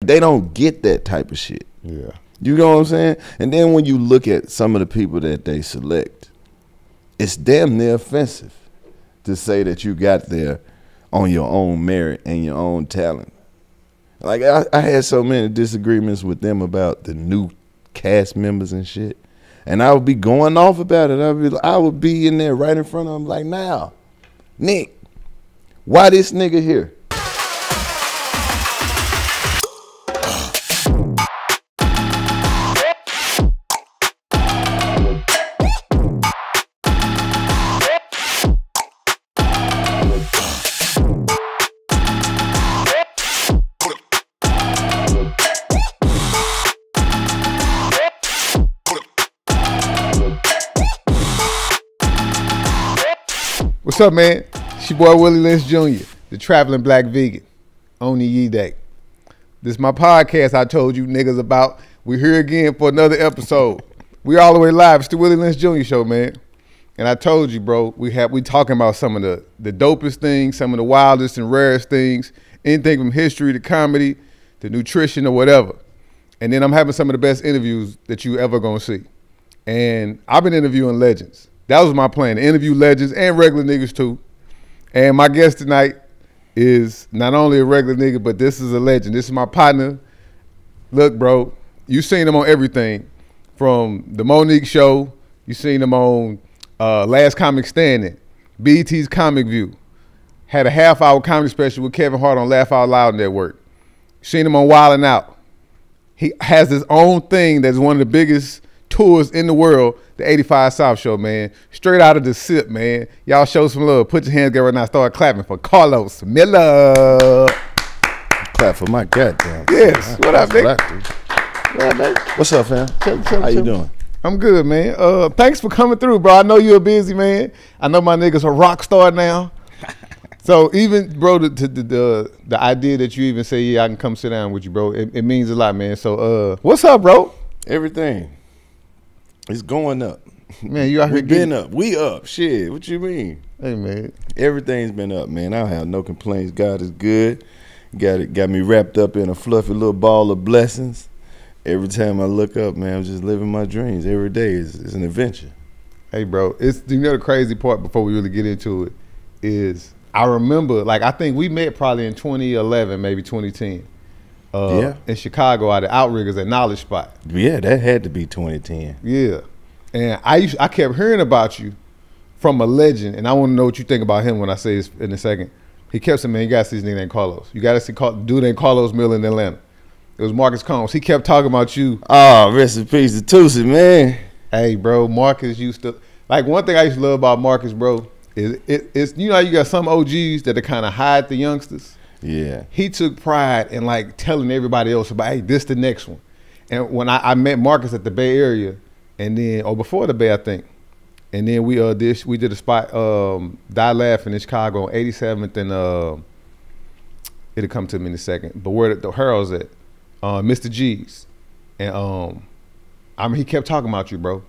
they don't get that type of shit. Yeah. You know what I'm saying? And then when you look at some of the people that they select, it's damn near offensive to say that you got there on your own merit and your own talent. Like, I had so many disagreements with them about the new cast members and shit. And I would be going off about it. I would be in there right in front of them like, now, Nick, why this nigga here? What's up, man? It's your boy Willie Lynch Jr, the traveling black vegan on the Ye Day. This is my podcast I told you niggas about. We're here again for another episode. We all the way live. It's the Willie Lynch Jr show, man. And I told you, bro, we talking about some of the dopest things, some of the wildest and rarest things, anything from history to comedy to nutrition or whatever. And then I'm having some of the best interviews that you ever gonna see. And I've been interviewing legends. That was my plan, to interview legends and regular niggas too. And my guest tonight is not only a regular nigga, but this is a legend. This is my partner. Look, bro, you seen him on everything. From the Monique Show, you seen him on Last Comic Standing, BET's Comic View. Had a half-hour comedy special with Kevin Hart on Laugh Out Loud Network. Seen him on Wild 'N Out. He has his own thing that's one of the biggest tours in the world, the 85 South Show, man. Straight out of the SIP, man. Y'all show some love. Put your hands together right now. Start clapping for Karlous Miller. Clap for my goddamn. Yes. What up, nigga? What's up, fam? How you doing? I'm good, man. Thanks for coming through, bro. I know you're a busy man. I know my nigga's a rock star now. So even, bro, the idea that you even say, yeah, I can come sit down with you, bro, it means a lot, man. So what's up, bro? Everything. It's going up. Man, you out here been up. We up. Shit, what you mean? Hey, man. Everything's been up, man. I don't have no complaints. God is good. Got me wrapped up in a fluffy little ball of blessings. Every time I look up, man, I'm just living my dreams. Every day is an adventure. Hey, bro, you know the crazy part before we really get into it is I remember, like, I think we met probably in 2011, maybe 2010. In Chicago at the Outriggers at Knowledge Spot. Yeah, that had to be 2010. Yeah. And I kept hearing about you from a legend, and I want to know what you think about him when I say this in a second. He kept saying, man, you got to see this nigga named Karlous. You got to see dude named Karlous Miller in Atlanta. It was Marcus Combs. He kept talking about you. Oh, rest in peace to Tootsie, man. Hey, bro, Marcus used to, like, one thing I used to love about Marcus, bro, is it's you know how you got some OGs that kind of hide the youngsters? Yeah. He took pride in like telling everybody else about, hey, this the next one. And when I met Marcus at the Bay Area, and then, or before the Bay, I think, and then we did a spot, Die Laughing in Chicago on 87th and it'll come to me in a second, but where the Harold's at, Mr. G's. And I mean, he kept talking about you, bro.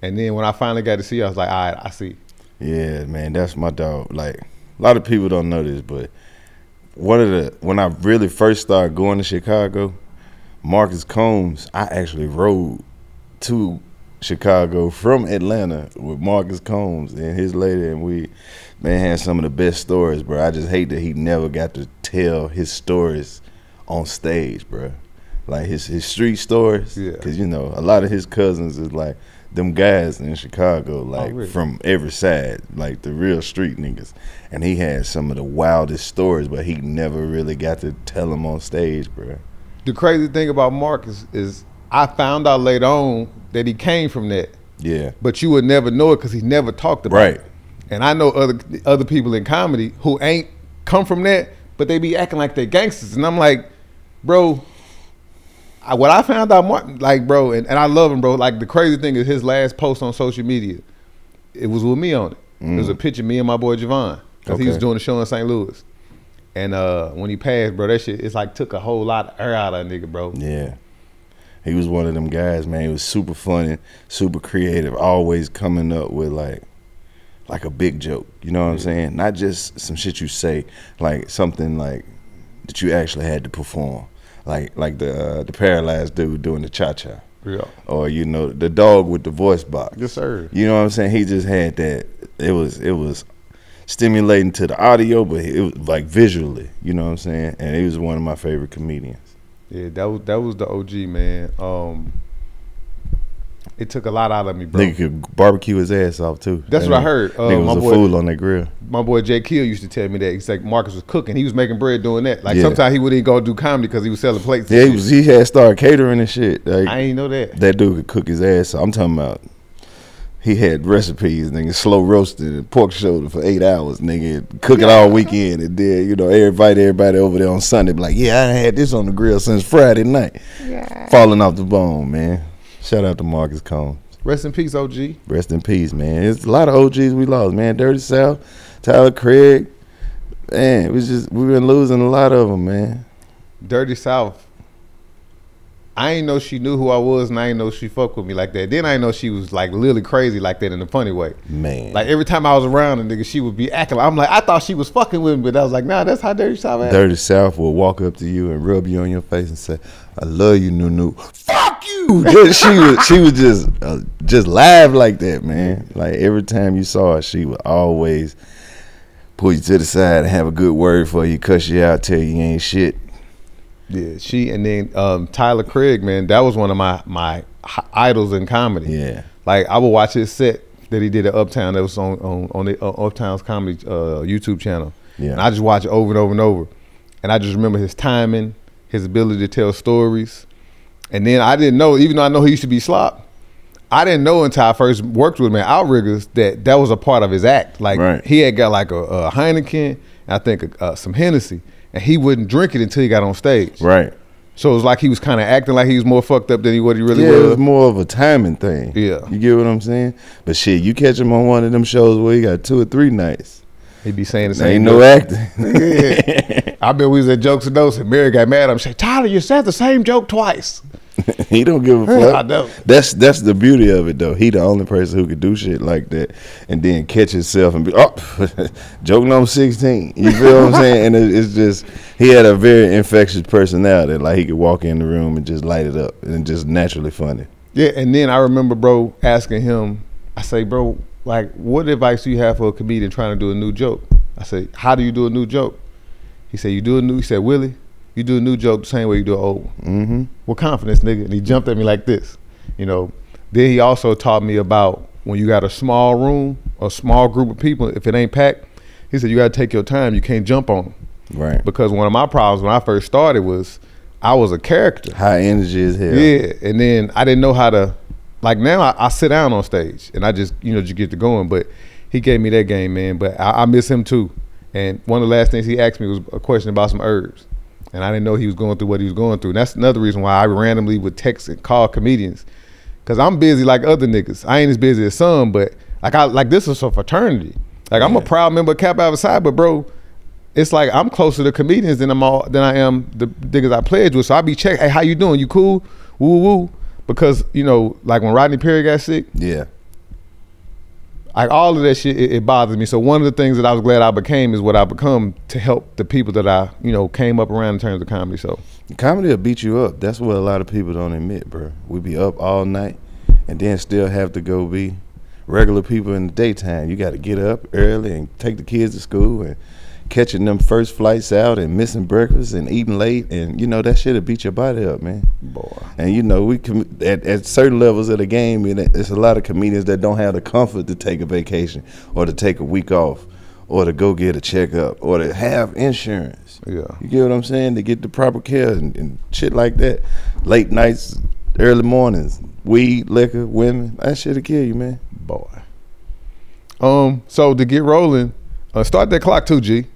And then when I finally got to see you, I was like, all right, I see. Yeah, man, that's my dog. Like, a lot of people don't know this, but when I really first started going to Chicago, Marcus Combs, I actually rode to Chicago from Atlanta with Marcus Combs and his lady, and we, man, had some of the best stories, bro. I just hate that he never got to tell his stories on stage, bro. Like his street stories, because you know a lot of his cousins is like them guys in Chicago, like really? From every side, like the real street niggas. And he had some of the wildest stories, but he never really got to tell them on stage, bro. The crazy thing about Marcus is I found out later on that he came from that. Yeah. But you would never know it because he never talked about it. And I know other people in comedy who ain't come from that, but they be acting like they gangsters. And I'm like, bro, what I found out, like, bro, and I love him, bro. Like, the crazy thing is his last post on social media, it was with me on it. It was a picture of me and my boy Javon, because he was doing a show in St. Louis. And when he passed, bro, that shit, it's like took a whole lot of air out of that nigga, bro. Yeah. He was one of them guys, man. He was super funny, super creative, always coming up with like a big joke. You know what I'm saying? Not just some shit you say, like something like that you actually had to perform. like the paralyzed dude doing the cha-cha. Yeah. Or, you know, the dog with the voice box. Yes, sir. You know what I'm saying? He just had that. It was stimulating to the audio, but it was like visually. You know what I'm saying? And he was one of my favorite comedians. Yeah, that was the OG, man. It took a lot out of me, bro. Nigga could barbecue his ass off too. That's what I heard. Nigga was a fool on that grill. My boy Jay Kill used to tell me that. He's like, Marcus was cooking. He was making bread doing that. Like Yeah. sometimes he wouldn't go do comedy because he was selling plates. Yeah, he had started catering and shit. Like, I ain't know that. That dude could cook his ass off. I'm talking about. He had recipes, nigga, slow roasted and pork shoulder for 8 hours, nigga, cook it all weekend, and then, you know, everybody over there on Sunday be like, yeah, I had this on the grill since Friday night. Yeah. Falling off the bone, man. Shout out to Marcus Combs. Rest in peace, OG. Rest in peace, man. It's a lot of OGs we lost, man. Dirty South, Tyler Craig. Man, we've been losing a lot of them, man. Dirty South. I ain't know she knew who I was, and I ain't know she fucked with me like that. Then I ain't know she was like literally crazy like that in a funny way. Man. Like every time I was around a nigga, she would be acting like, I'm like, I thought she was fucking with me, but I was like, nah, that's how Dirty South acts. Dirty South will walk up to you and rub you on your face and say, I love you, Nunu. Fuck you! she would just laugh like that, man. Like every time you saw her, she would always pull you to the side and have a good word for you, cuss you out, tell you ain't shit. Yeah, she and then Tyler Craig, man, that was one of my idols in comedy. Yeah, like I would watch his set that he did at Uptown. That was on the Uptown's comedy YouTube channel. Yeah, and I just watch it over and over and over, and I just remember his timing, his ability to tell stories, and then I didn't know, even though I know he used to be slop, I didn't know until I first worked with him at Outriggers that was a part of his act. Like he had got like a Heineken, and I think some Hennessy. And he wouldn't drink it until he got on stage. Right. So it was like he was kind of acting like he was more fucked up than what he really was. Yeah, it was more of a timing thing. Yeah. You get what I'm saying? But shit, you catch him on one of them shows where he got 2 or 3 nights. He be saying the same. Ain't no acting. Yeah. I bet we was at Jokes and Dose and Mary got mad at him. She said, Tyler, you said the same joke twice. He don't give a fuck. I know. That's the beauty of it though. He the only person who could do shit like that and then catch himself and be joke number 16. You feel what I'm saying? And it's just he had a very infectious personality. Like he could walk in the room and just light it up and just naturally funny. Yeah, and then I remember bro asking him, I say, bro, like what advice do you have for a comedian trying to do a new joke? I say, how do you do a new joke? He said, he said, Willie, you do a new joke the same way you do an old one. Mm-hmm. With confidence, nigga. And he jumped at me like this, you know. Then he also taught me about when you got a small room, a small group of people, if it ain't packed, he said you got to take your time. You can't jump on them. Right. Because one of my problems when I first started was I was a character. High energy as hell. Yeah. And then I didn't know how to, like now I sit down on stage and I just, you know, just get to going. But he gave me that game, man. But I miss him too. And one of the last things he asked me was a question about some herbs. And I didn't know he was going through what he was going through. And that's another reason why I randomly would text and call comedians. Cause I'm busy like other niggas. I ain't as busy as some, but like this is a fraternity. Like I'm a proud member of Kappa Alpha Psi, but bro, it's like I'm closer to comedians than I am the niggas I pledged with. So I be checking, hey, how you doing? You cool? Woo woo. Because, you know, like when Rodney Perry got sick. Yeah. Like all of that shit, it bothers me. So one of the things that I was glad I became is what I become to help the people that I, you know, came up around in terms of comedy. So comedy will beat you up. That's what a lot of people don't admit, bro. We be up all night and then still have to go be regular people in the daytime. You got to get up early and take the kids to school and catching them first flights out and missing breakfast and eating late, and you know that shit'll beat your body up, man. Boy. And you know at certain levels of the game, it's a lot of comedians that don't have the comfort to take a vacation or to take a week off or to go get a checkup or to have insurance. Yeah, you get what I'm saying? To get the proper care and shit like that. Late nights, early mornings, weed, liquor, women, that shit'll kill you, man. Boy. So to get rolling, start that clock too, G.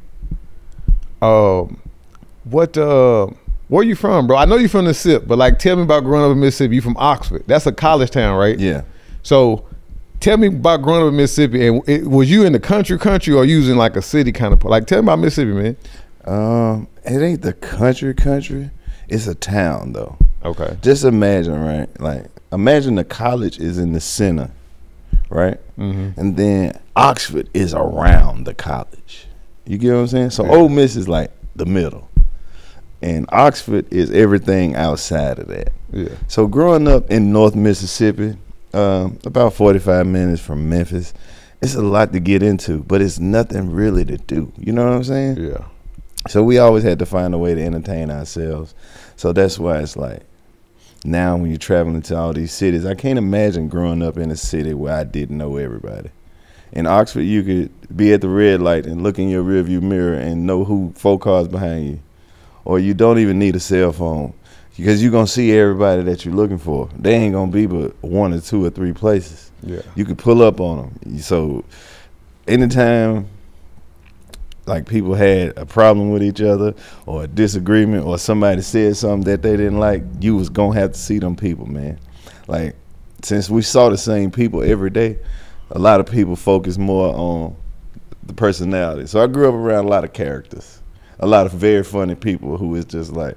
Where you from, bro? I know you from the SIP, but like tell me about growing up in Mississippi. You from Oxford. That's a college town, right? Yeah. So tell me about growing up in Mississippi. And was you in the country or you was in like a city kind of, like tell me about Mississippi, man. It ain't the country. It's a town though. Okay. Just imagine, right? Like imagine the college is in the center, right? Mm-hmm. And then Oxford is around the college. You get what I'm saying? So Ole Miss is like the middle. And Oxford is everything outside of that. Yeah. So growing up in North Mississippi, about 45 minutes from Memphis, it's a lot to get into, but it's nothing really to do. You know what I'm saying? Yeah. So we always had to find a way to entertain ourselves. So that's why it's like, now when you're traveling to all these cities, I can't imagine growing up in a city where I didn't know everybody. In Oxford, you could be at the red light and look in your rearview mirror and know who 4 cars behind you. Or you don't even need a cell phone because you're going to see everybody that you're looking for. They ain't going to be but 1 or 2 or 3 places. Yeah. You could pull up on them. So anytime like people had a problem with each other or a disagreement or somebody said something that they didn't like, you was going to have to see them people, man. Like, since we saw the same people every day, a lot of people focus more on the personality. So I grew up around a lot of characters, a lot of very funny people who is just like,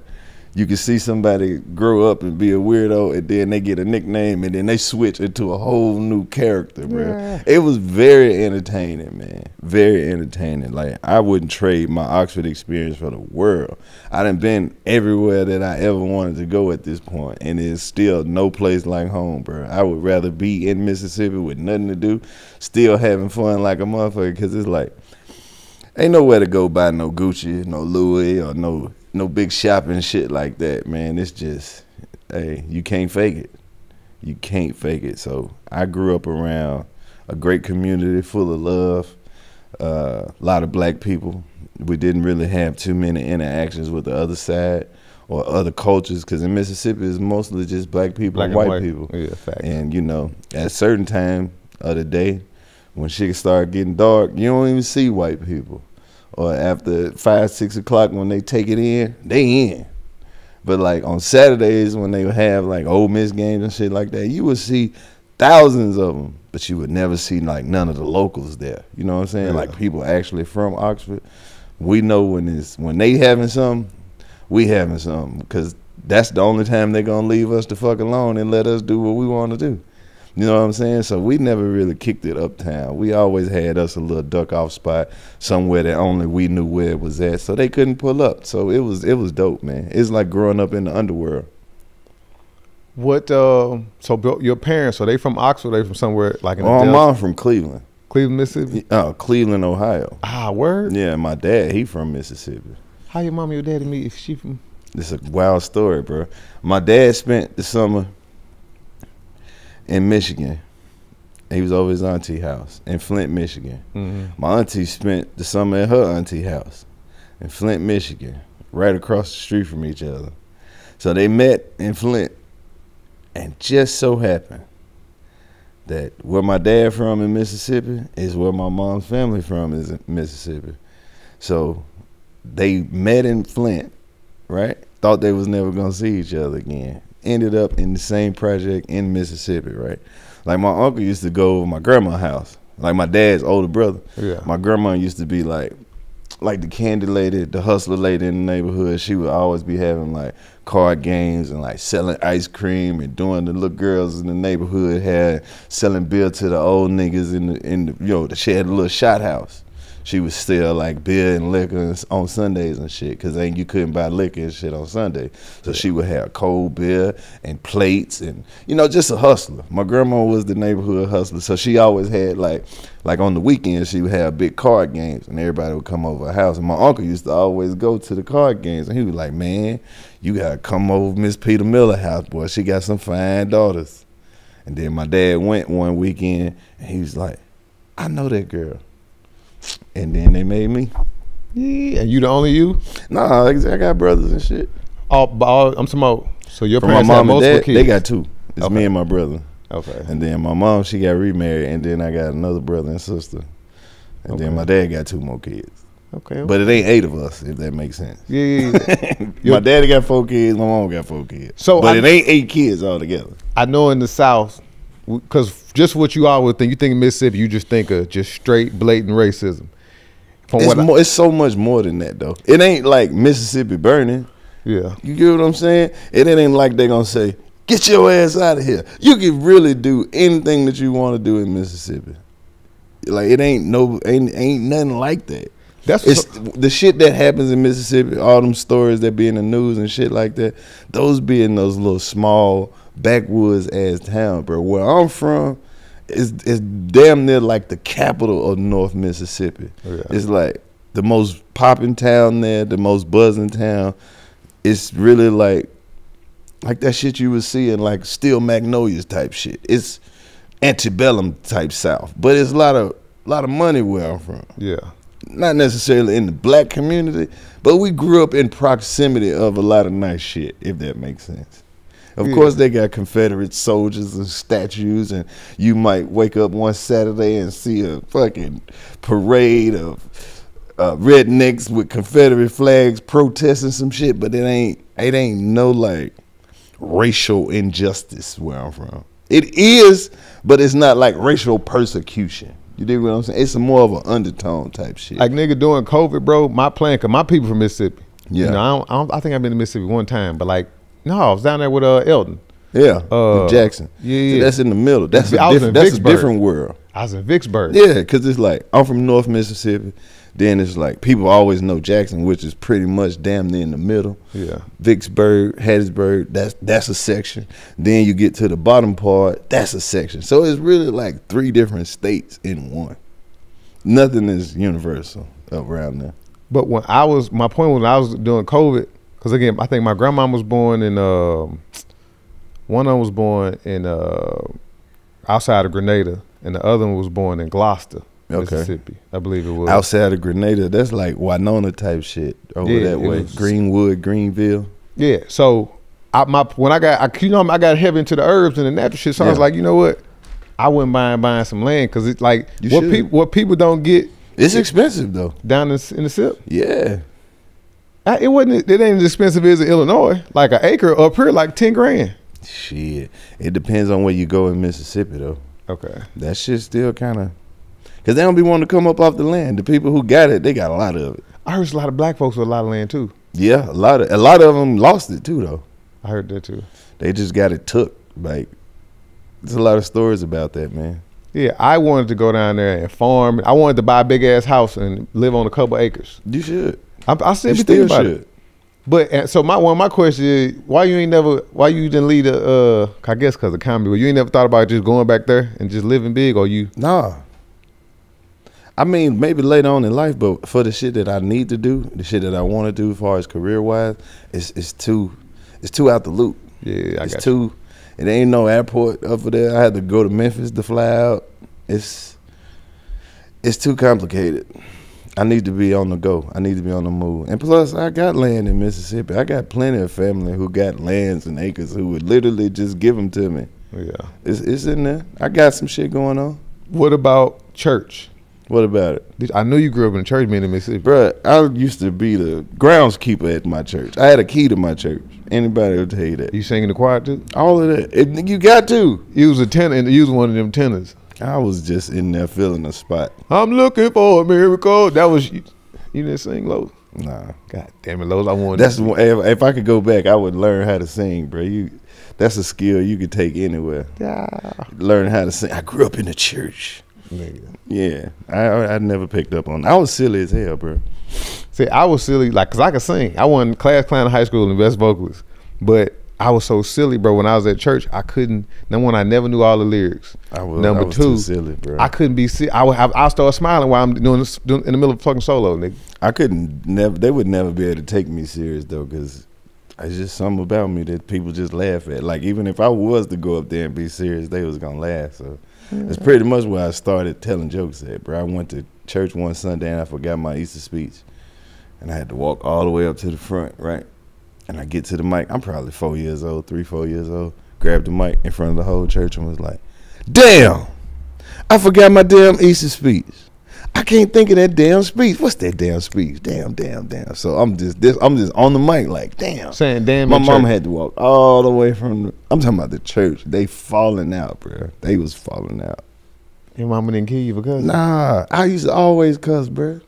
you can see somebody grow up and be a weirdo and then they get a nickname and then they switch into a whole new character, bro. Yeah. It was very entertaining, man. Very entertaining. Like, I wouldn't trade my Oxford experience for the world. I done been everywhere that I ever wanted to go at this point, and there's still no place like home, bro. I would rather be in Mississippi with nothing to do, still having fun like a motherfucker, because it's like, ain't nowhere to go buy no Gucci, no Louis, or no big shopping shit like that, man. It's just, hey, you can't fake it. You can't fake it. So I grew up around a great community full of love, a lot of black people. We didn't really have too many interactions with the other side or other cultures, because in Mississippi it's mostly just black people and white people. Yeah, facts. And, you know, at a certain time of the day, when shit start getting dark, you don't even see white people. Or after 5, 6 o'clock when they take it in, they in. But like on Saturdays when they would have like Ole Miss games and shit like that, you would see thousands of them, but you would never see like none of the locals there. You know what I'm saying? Yeah. Like people actually from Oxford. We know when they having something, we having something, because that's the only time they're gonna leave us the fuck alone and let us do what we want to do. You know what I'm saying? So we never really kicked it uptown. We always had us a little duck off spot somewhere that only we knew where it was at, so they couldn't pull up. So it was dope, man. It's like growing up in the underworld. What? So your parents, are they from Oxford? Or they from somewhere like in the My Delta? mom from Cleveland. Cleveland, Mississippi. Cleveland, Ohio. Ah, word. Yeah, my dad, he from Mississippi. How your mom and your daddy meet? If she from? It's a wild story, bro. My dad spent the summer in Michigan. He was over his auntie house in Flint, Michigan. Mm-hmm. My auntie spent the summer at her auntie house in Flint, Michigan, right across the street from each other. So they met in Flint, and just so happened that where my dad from in Mississippi is where my mom's family from is in Mississippi. So they met in Flint, right? Thought they was never gonna see each other again. Ended up in the same project in Mississippi, right? Like my uncle used to go over my grandma's house, like my dad's older brother. Yeah. My grandma used to be like the candy lady, the hustler lady in the neighborhood. She would always be having like card games and like selling ice cream and doing the little girls in the neighborhood had selling beer to the old niggas in the you know, she had a little shot house. She was still like beer and liquor on Sundays and shit, because you couldn't buy liquor and shit on Sunday. So she would have cold beer and plates and, you know, just a hustler. My grandma was the neighborhood hustler, so she always had like on the weekends she would have big card games and everybody would come over her house. And my uncle used to always go to the card games, and he was like, man, you gotta come over Miss Peter Miller house, boy. She got some fine daughters. And then my dad went one weekend and he was like, I know that girl. And then they made me. Yeah, and you the only you? Nah, I got brothers and shit. I'm talking about. So your From my parents had mom and multiple dad, kids? they got 2. It's Okay. me and my brother. Okay. And then my mom, she got remarried, and then I got another brother and sister. And then my dad got 2 more kids. Okay. But it ain't 8 of us, if that makes sense. Yeah. My daddy got 4 kids, my mom got 4 kids. So but it ain't 8 kids altogether. I know in the South, because just what you always think, you think of Mississippi, you just think of just straight, blatant racism. It's so much more than that, though. It ain't like Mississippi burning. Yeah. You get what I'm saying? It ain't like they gonna say, get your ass out of here. You can really do anything that you want to do in Mississippi. Like, it ain't nothing like that. It's the shit that happens in Mississippi, all them stories that be in the news and shit like that, those be in those little small backwoods ass town, bro. Where I'm from, it's damn near like the capital of North Mississippi. Yeah. It's like the most popping town there, the most buzzing town. It's really like that shit you would see in like Steel Magnolias type shit. It's antebellum type South, but it's a lot of money where I'm from. Yeah. Not necessarily in the black community, but we grew up in proximity of a lot of nice shit, if that makes sense. Of course, they got Confederate soldiers and statues, and you might wake up one Saturday and see a fucking parade of rednecks with Confederate flags protesting some shit, but it ain't no like racial injustice where I'm from. It is, but it's not like racial persecution. You dig what I'm saying? It's more of an undertone type shit. Like nigga during COVID, bro, my plan, cause my people from Mississippi. Yeah. You know, I think I've been to Mississippi one time, but like, no, I was down there with Elton. Yeah, Jackson. Yeah. So that's in the middle. That's a different world. I was in Vicksburg. Yeah, because it's like, I'm from North Mississippi. Then it's like, people always know Jackson, which is pretty much damn near in the middle. Yeah. Vicksburg, Hattiesburg, that's a section. Then you get to the bottom part, that's a section. So it's really like 3 different states in one. Nothing is universal around there. But when my point was when I was doing COVID, because again, I think my grandma was born in, one of them was born in outside of Grenada, and the other one was born in Gloucester, Mississippi. I believe it was. Outside of Grenada, that's like Winona type shit over that way. Greenwood, Greenville. Yeah. So I got heavy into the herbs and the natural shit. So I was like, you know what? I wouldn't mind buying some land because it's like what people don't get. It's expensive though. Down in the SIP. Yeah. It ain't as expensive as in Illinois. Like an acre up here, like 10 grand. Shit. It depends on where you go in Mississippi though. Okay. That shit still kind of, because they don't be wanting to come up off the land. The people who got it, they got a lot of it. I heard a lot of black folks with a lot of land too. Yeah, a lot of them lost it too though. I heard that too. They just got it took. Like, there's a lot of stories about that, man. Yeah, I wanted to go down there and farm. I wanted to buy a big ass house and live on a couple acres. You should. I still be thinking about it. But so one of my questions is, why you didn't leave I guess because of comedy, but you ain't never thought about just going back there and just living big, or you? Nah. I mean, maybe later on in life, but for the shit that I need to do, the shit that I want to do as far as career wise, it's too out the loop. Yeah, it's too. It ain't no airport over there. I had to go to Memphis to fly out. It's too complicated. I need to be on the go. I need to be on the move. And plus, I got land in Mississippi. I got plenty of family who got lands and acres who would literally just give them to me. Yeah. It's in there. I got some shit going on. What about church? What about it? I knew you grew up in a church, man, in Mississippi. Bruh, I used to be the groundskeeper at my church. I had a key to my church. Anybody will tell you that. You sing in the choir too? All of that. You got to. You was a tenor, and you was one of them tenors. I was just in there filling a spot. I'm looking for a miracle. That was you didn't sing, Lowe's? Nah. God damn it, Lowe's. I wanted. That's if I could go back, I would learn how to sing, bro. That's a skill you could take anywhere. Yeah. Learn how to sing. I grew up in the church. Nigga. Yeah. I never picked up on it. I was silly as hell, bro. See, I was silly, like, cause I could sing. I won class clown in high school and best vocalist, but I was so silly, bro. When I was at church, I couldn't. Number one, I never knew all the lyrics. Number two, too silly, bro. I couldn't be. I start smiling while I'm doing in the middle of a fucking solo, nigga. I couldn't. They would never be able to take me serious though, cause it's just something about me that people just laugh at. Like even if I was to go up there and be serious, they was gonna laugh. So it's pretty much where I started telling jokes at, bro. I went to church one Sunday and I forgot my Easter speech, and I had to walk all the way up to the front, right? And I get to the mic. I'm probably 4 years old, 4 years old. Grabbed the mic in front of the whole church and was like, "Damn, I forgot my damn Easter speech. I can't think of that damn speech. What's that damn speech? Damn. So I'm just on the mic like, damn. Saying damn. My mom had to walk all the way from. I'm talking about the church. They falling out, bro. They was falling out. Your mama didn't kill you because? Nah, I used to always cuss, bro.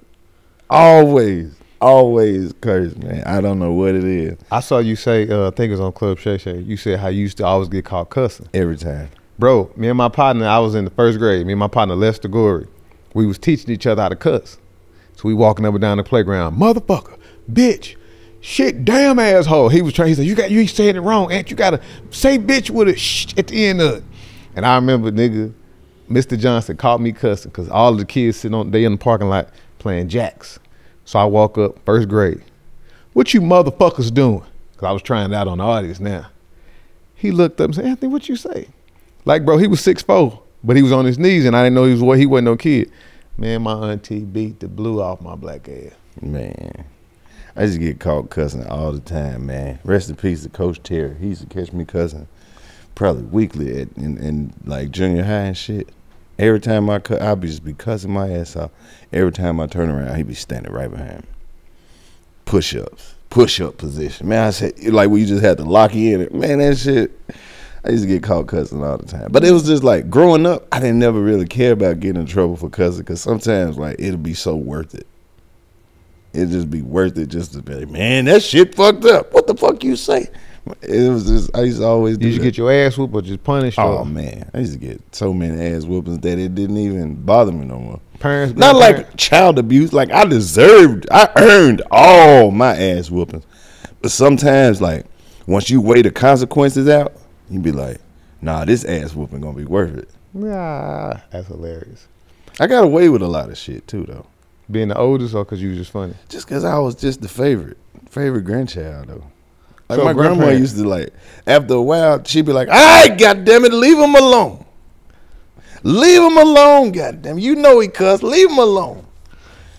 Always curse, man. I don't know what it is. I saw you say, I think it was on Club Shay Shay, you said how you used to always get caught cussing. Every time. Bro, me and my partner, I was in the first grade. Me and my partner, Lester Gorey, we was teaching each other how to cuss. So we walking up and down the playground. Motherfucker, bitch, shit, damn asshole. He said, you saying it wrong, Aunt. You gotta say bitch with a shh at the end of it. And I remember, nigga, Mr. Johnson caught me cussing because all of the kids sitting in the parking lot playing jacks. So I walk up, first grade. What you motherfuckers doing? Because I was trying it out on the audience now. He looked up and said, Anthony, what you say? Like, bro, he was 6'4", but he was on his knees and I didn't know he wasn't no kid. Man, my auntie beat the blue off my black ass. Man, I used to get caught cussing all the time, man. Rest in peace to Coach Terry. He used to catch me cussing probably weekly in like junior high and shit. Every time I'd just be cussing my ass off. Every time I turn around, he'd be standing right behind me. Push-ups, push-up position. Man, I said, like, where you just had to lock you in. Man, that shit, I used to get caught cussing all the time. But it was just like, growing up, I didn't never really care about getting in trouble for cussing because sometimes, like, it'll be so worth it. It'd just be worth it just to be like, man, that shit fucked up. What the fuck you say? It was just, I used to always do Did you get your ass whooped or just punished? Oh, man. I used to get so many ass whoopings that it didn't even bother me no more. Parents, not like child abuse. Like, I earned all my ass whoopings. But sometimes, like, once you weigh the consequences out, you be like, nah, this ass whooping gonna be worth it. Nah, that's hilarious. I got away with a lot of shit, too, though. Being the oldest or because you was just funny? Just because I was just the favorite grandchild, though. Like, So my grandma used to, like, after a while, she'd be like, all right, goddammit, leave him alone. Leave him alone, goddamn. You know he cussed. Leave him alone.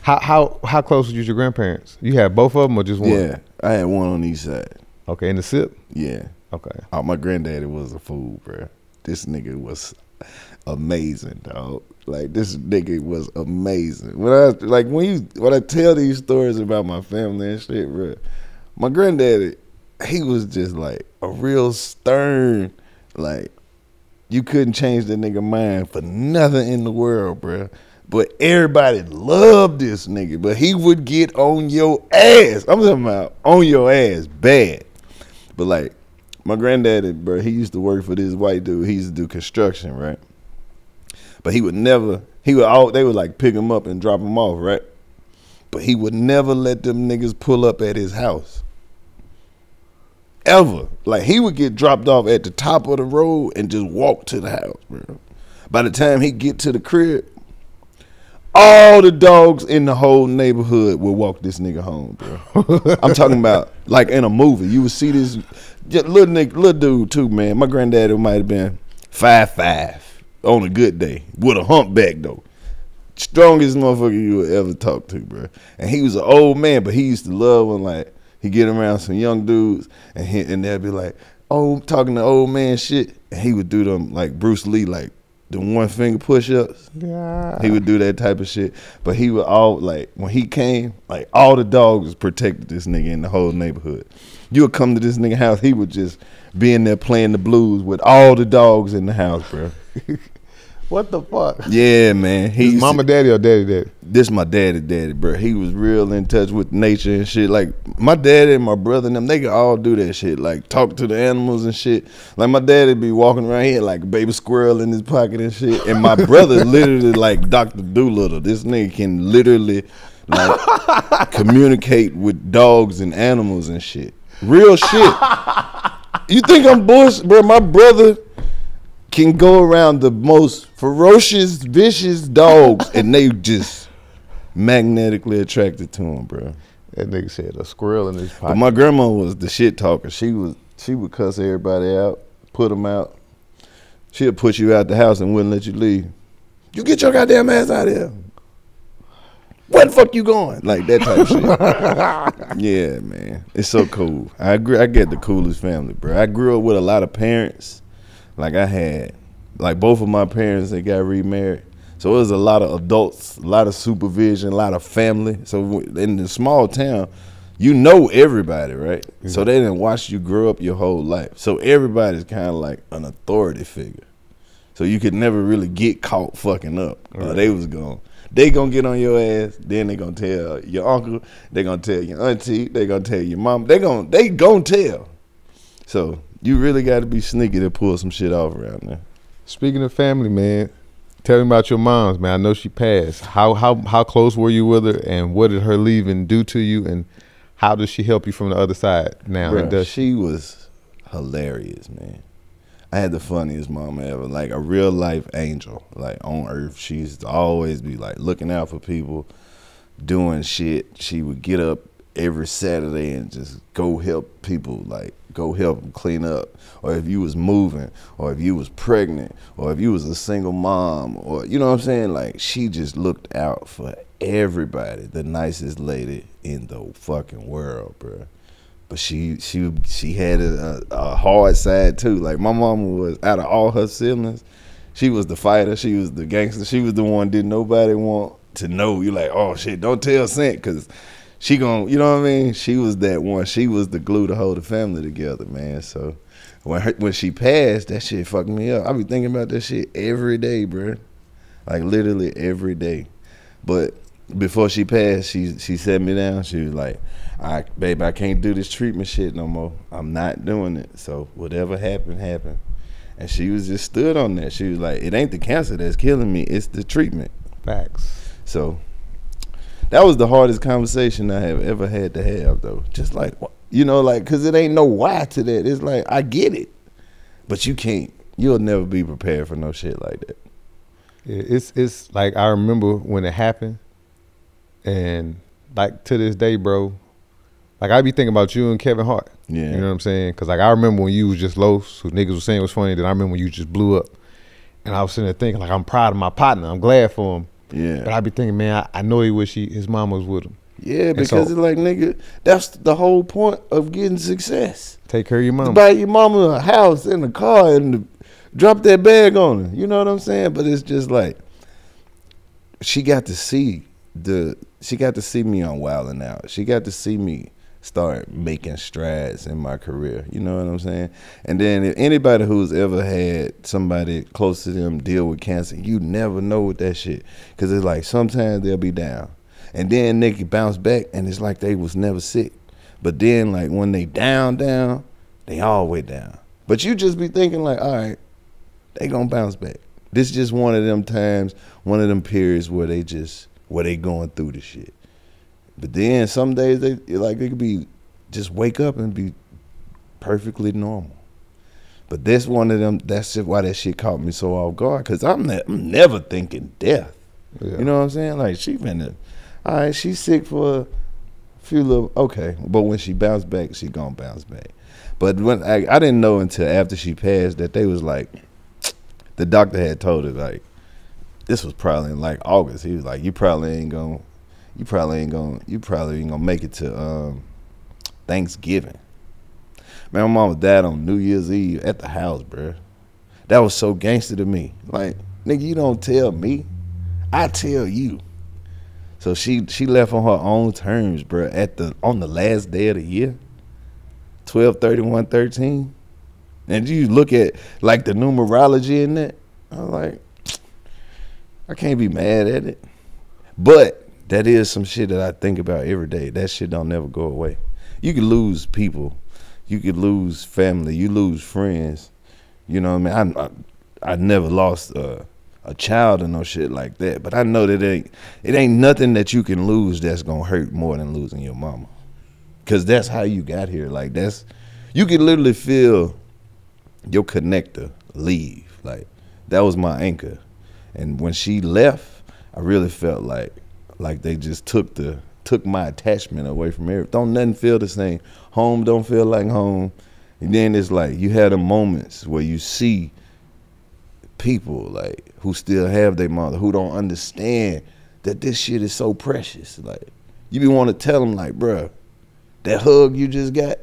How close was you to your grandparents? You had both of them or just one? Yeah, I had one on each side. Okay, in the SIP? Yeah. Okay. Oh, my granddaddy was a fool, bro. This nigga was amazing, dog. Like, this nigga was amazing. When I tell these stories about my family and shit, bro, my granddaddy, he was just like a real stern, like, you couldn't change the nigga mind for nothing in the world, bro. But everybody loved this nigga, but he would get on your ass. I'm talking about on your ass bad. But like, my granddaddy, bro, he used to work for this white dude. He used to do construction, right? But they would like pick him up and drop him off, right? But he would never let them niggas pull up at his house. Ever. Like, he would get dropped off at the top of the road and just walk to the house, bro. By the time he get to the crib, all the dogs in the whole neighborhood will walk this nigga home, bro. I'm talking about like in a movie. You would see this little dude too, man. My granddaddy might have been 5'5" on a good day with a humpback though. Strongest motherfucker you would ever talk to, bro. And he was an old man, but he used to love when like he get around some young dudes and they'd be like, oh, talking to old man shit. And he would do them like Bruce Lee, like the one finger push-ups. Yeah. He would do that type of shit. But he would when he came, like all the dogs protected this nigga in the whole neighborhood. You would come to this nigga house, he would just be in there playing the blues with all the dogs in the house, bro. What the fuck? Yeah, man. He's mama daddy or daddy? This my daddy, bro. He was real in touch with nature and shit. Like, my daddy and my brother and them, they could all do that shit. Like, talk to the animals and shit. Like, my daddy be walking around here like a baby squirrel in his pocket and shit. And my brother literally like Dr. Doolittle. This nigga can literally like communicate with dogs and animals and shit. Real shit. You think I'm bullshit, bro? My brother can go around the most ferocious, vicious dogs, and they just magnetically attracted to him, bro. That nigga said a squirrel in his pocket. But my grandma was the shit talker. She would cuss everybody out, put them out. She'd put you out the house and wouldn't let you leave. You get your goddamn ass out of here. Where the fuck you going? Like that type of shit. Yeah, man. It's so cool. I get the coolest family, bro. I grew up with a lot of parents. Like, I had, like, both of my parents, they got remarried. So it was a lot of adults, a lot of supervision, a lot of family. So in the small town, you know everybody, right? Mm-hmm. So they didn't watch you grow up your whole life. So everybody's kind of like an authority figure. So you could never really get caught fucking up. Right. They gonna get on your ass, then they gonna tell your uncle, they gonna tell your auntie, they gonna tell your mom, they gonna tell. So you really got to be sneaky to pull some shit off around there. Speaking of family, man, Tell me about your mom's, man. I know she passed. How close were you with her, and what did her leaving do to you, and how does she help you from the other side now? Bruh, she was hilarious, man. I had the funniest mama ever, like a real life angel, like on earth. She used to always be like looking out for people, doing shit. She would get up every Saturday and just go help people, like go help them clean up, or if you was moving, or if you was pregnant, or if you was a single mom, or you know what I'm saying, like she just looked out for everybody. The nicest lady in the fucking world, bro. But she had a hard side too. Like my mama was, out of all her siblings, she was the fighter, she was the gangster, she was the one didn't nobody want to know. You like, oh shit, don't tell Cent, because she gon', you know what I mean? She was that one. She was the glue to hold the family together, man. So when she passed, that shit fucked me up. I be thinking about that shit every day, bro. Like literally every day. But before she passed, she sat me down. She was like, all right, babe, I can't do this treatment shit no more. I'm not doing it. So whatever happened, happened. And she was just stood on that. She was like, it ain't the cancer that's killing me, it's the treatment. Facts. So that was the hardest conversation I have ever had to have, though. Just like, you know, like, because it ain't no why to that. It's like, I get it, but you can't. You'll never be prepared for no shit like that. Yeah, it's like, I remember when it happened, and like to this day, bro, like I be thinking about you and Kevin Hart. Yeah. You know what I'm saying? Because like I remember when you was just low, so niggas was saying it was funny, then I remember when you just blew up. And I was sitting there thinking, like, I'm proud of my partner. I'm glad for him. Yeah. But I be thinking, man, I know he wish his mama was with him. Yeah, because it's like, nigga, that's the whole point of getting success. Take care of your mama. To buy your mama a house and a car and drop that bag on her. You know what I'm saying? But it's just like, she got to see me on Wild 'N Out. She got to see me start making strides in my career. You know what I'm saying? And then if anybody who's ever had somebody close to them deal with cancer, you never know with that shit. Because it's like sometimes they'll be down. And then they can bounce back and it's like they was never sick. But then like when they down, they always down. But you just be thinking like, all right, they gonna bounce back. This is just one of them times, one of them periods where they going through the shit. But then some days they could be just wake up and be perfectly normal. But that's one of them. That's just why that shit caught me so off guard. Cause I'm never thinking death. Yeah. You know what I'm saying? Like she finna, all right, she's sick for a few little, okay. But when she bounce back, she gonna bounce back. But when I didn't know until after she passed that they was like, the doctor had told her like, this was probably in like August. He was like, you probably ain't gonna make it to Thanksgiving. Man, my mama died on New Year's Eve at the house, bro. That was so gangster to me. Like, nigga, you don't tell me, I tell you. So she left on her own terms, bro. On the last day of the year, 12/31/13, and you look at like the numerology in that. I'm like, I can't be mad at it, but that is some shit that I think about every day. That shit don't never go away. You could lose people. You could lose family. You lose friends. You know what I mean? I never lost a child or no shit like that. But I know that it ain't nothing that you can lose that's going to hurt more than losing your mama. Because that's how you got here. Like you can literally feel your connector leave. Like that was my anchor. And when she left, I really felt like they just took my attachment away from everything. Don't nothing feel the same. Home don't feel like home. And then it's like you had the moments where you see people like who still have their mother, who don't understand that this shit is so precious. Like you be want to tell them like, bruh, that hug you just got,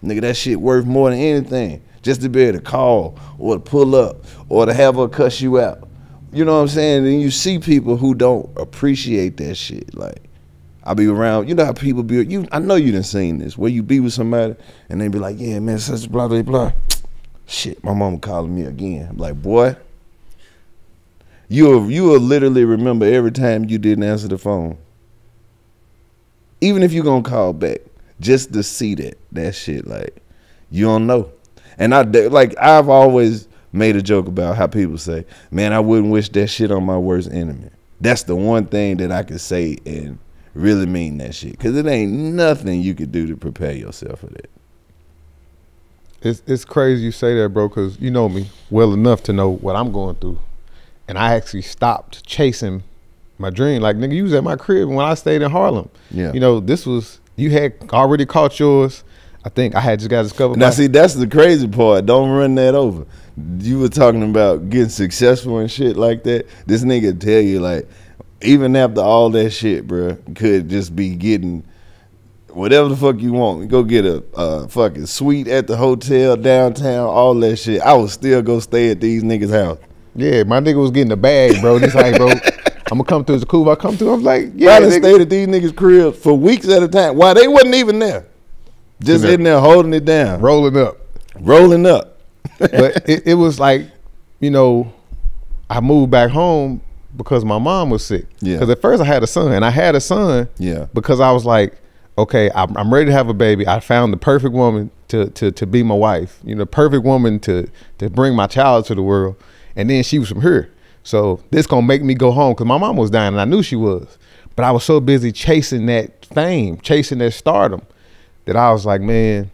nigga, that shit worth more than anything. Just to be able to call or to pull up or to have her cuss you out. You know what I'm saying? And you see people who don't appreciate that shit. Like, I be around, you know how people be, I know you done seen this, where you be with somebody and they be like, yeah, man, such blah, blah, blah. Shit, my mama calling me again. I'm like, boy, you'll literally remember every time you didn't answer the phone. Even if you're gonna call back, just to see that shit, like, you don't know. And I've always made a joke about how people say, man, I wouldn't wish that shit on my worst enemy. That's the one thing that I could say and really mean that shit. Because it ain't nothing you could do to prepare yourself for that. It's crazy you say that, bro, because you know me well enough to know what I'm going through. And I actually stopped chasing my dream. Like, nigga, you was at my crib when I stayed in Harlem. Yeah. You know, this was, you had already caught yours. I think I had just got discovered. Now, see, that's the crazy part. Don't run that over. You were talking about getting successful and shit like that. This nigga tell you, like, even after all that shit, bro, could just be getting whatever the fuck you want. Go get a fucking suite at the hotel downtown, all that shit. I would still go stay at these niggas' house. Yeah, my nigga was getting the bag, bro. This like, bro, I'm gonna come through. It's cool if I come through. I'm like, yeah, I done stayed at these niggas' crib for weeks at a time. Why? They wasn't even there. Just in there holding it down. Rolling up. But it was like, you know, I moved back home because my mom was sick. Yeah. Because at first I had a son. And I had a son because I was like, okay, I'm ready to have a baby. I found the perfect woman to be my wife. You know, the perfect woman to bring my child to the world. And then she was from here. So this gonna make me go home because my mom was dying and I knew she was. But I was so busy chasing that fame, chasing that stardom, that I was like, man,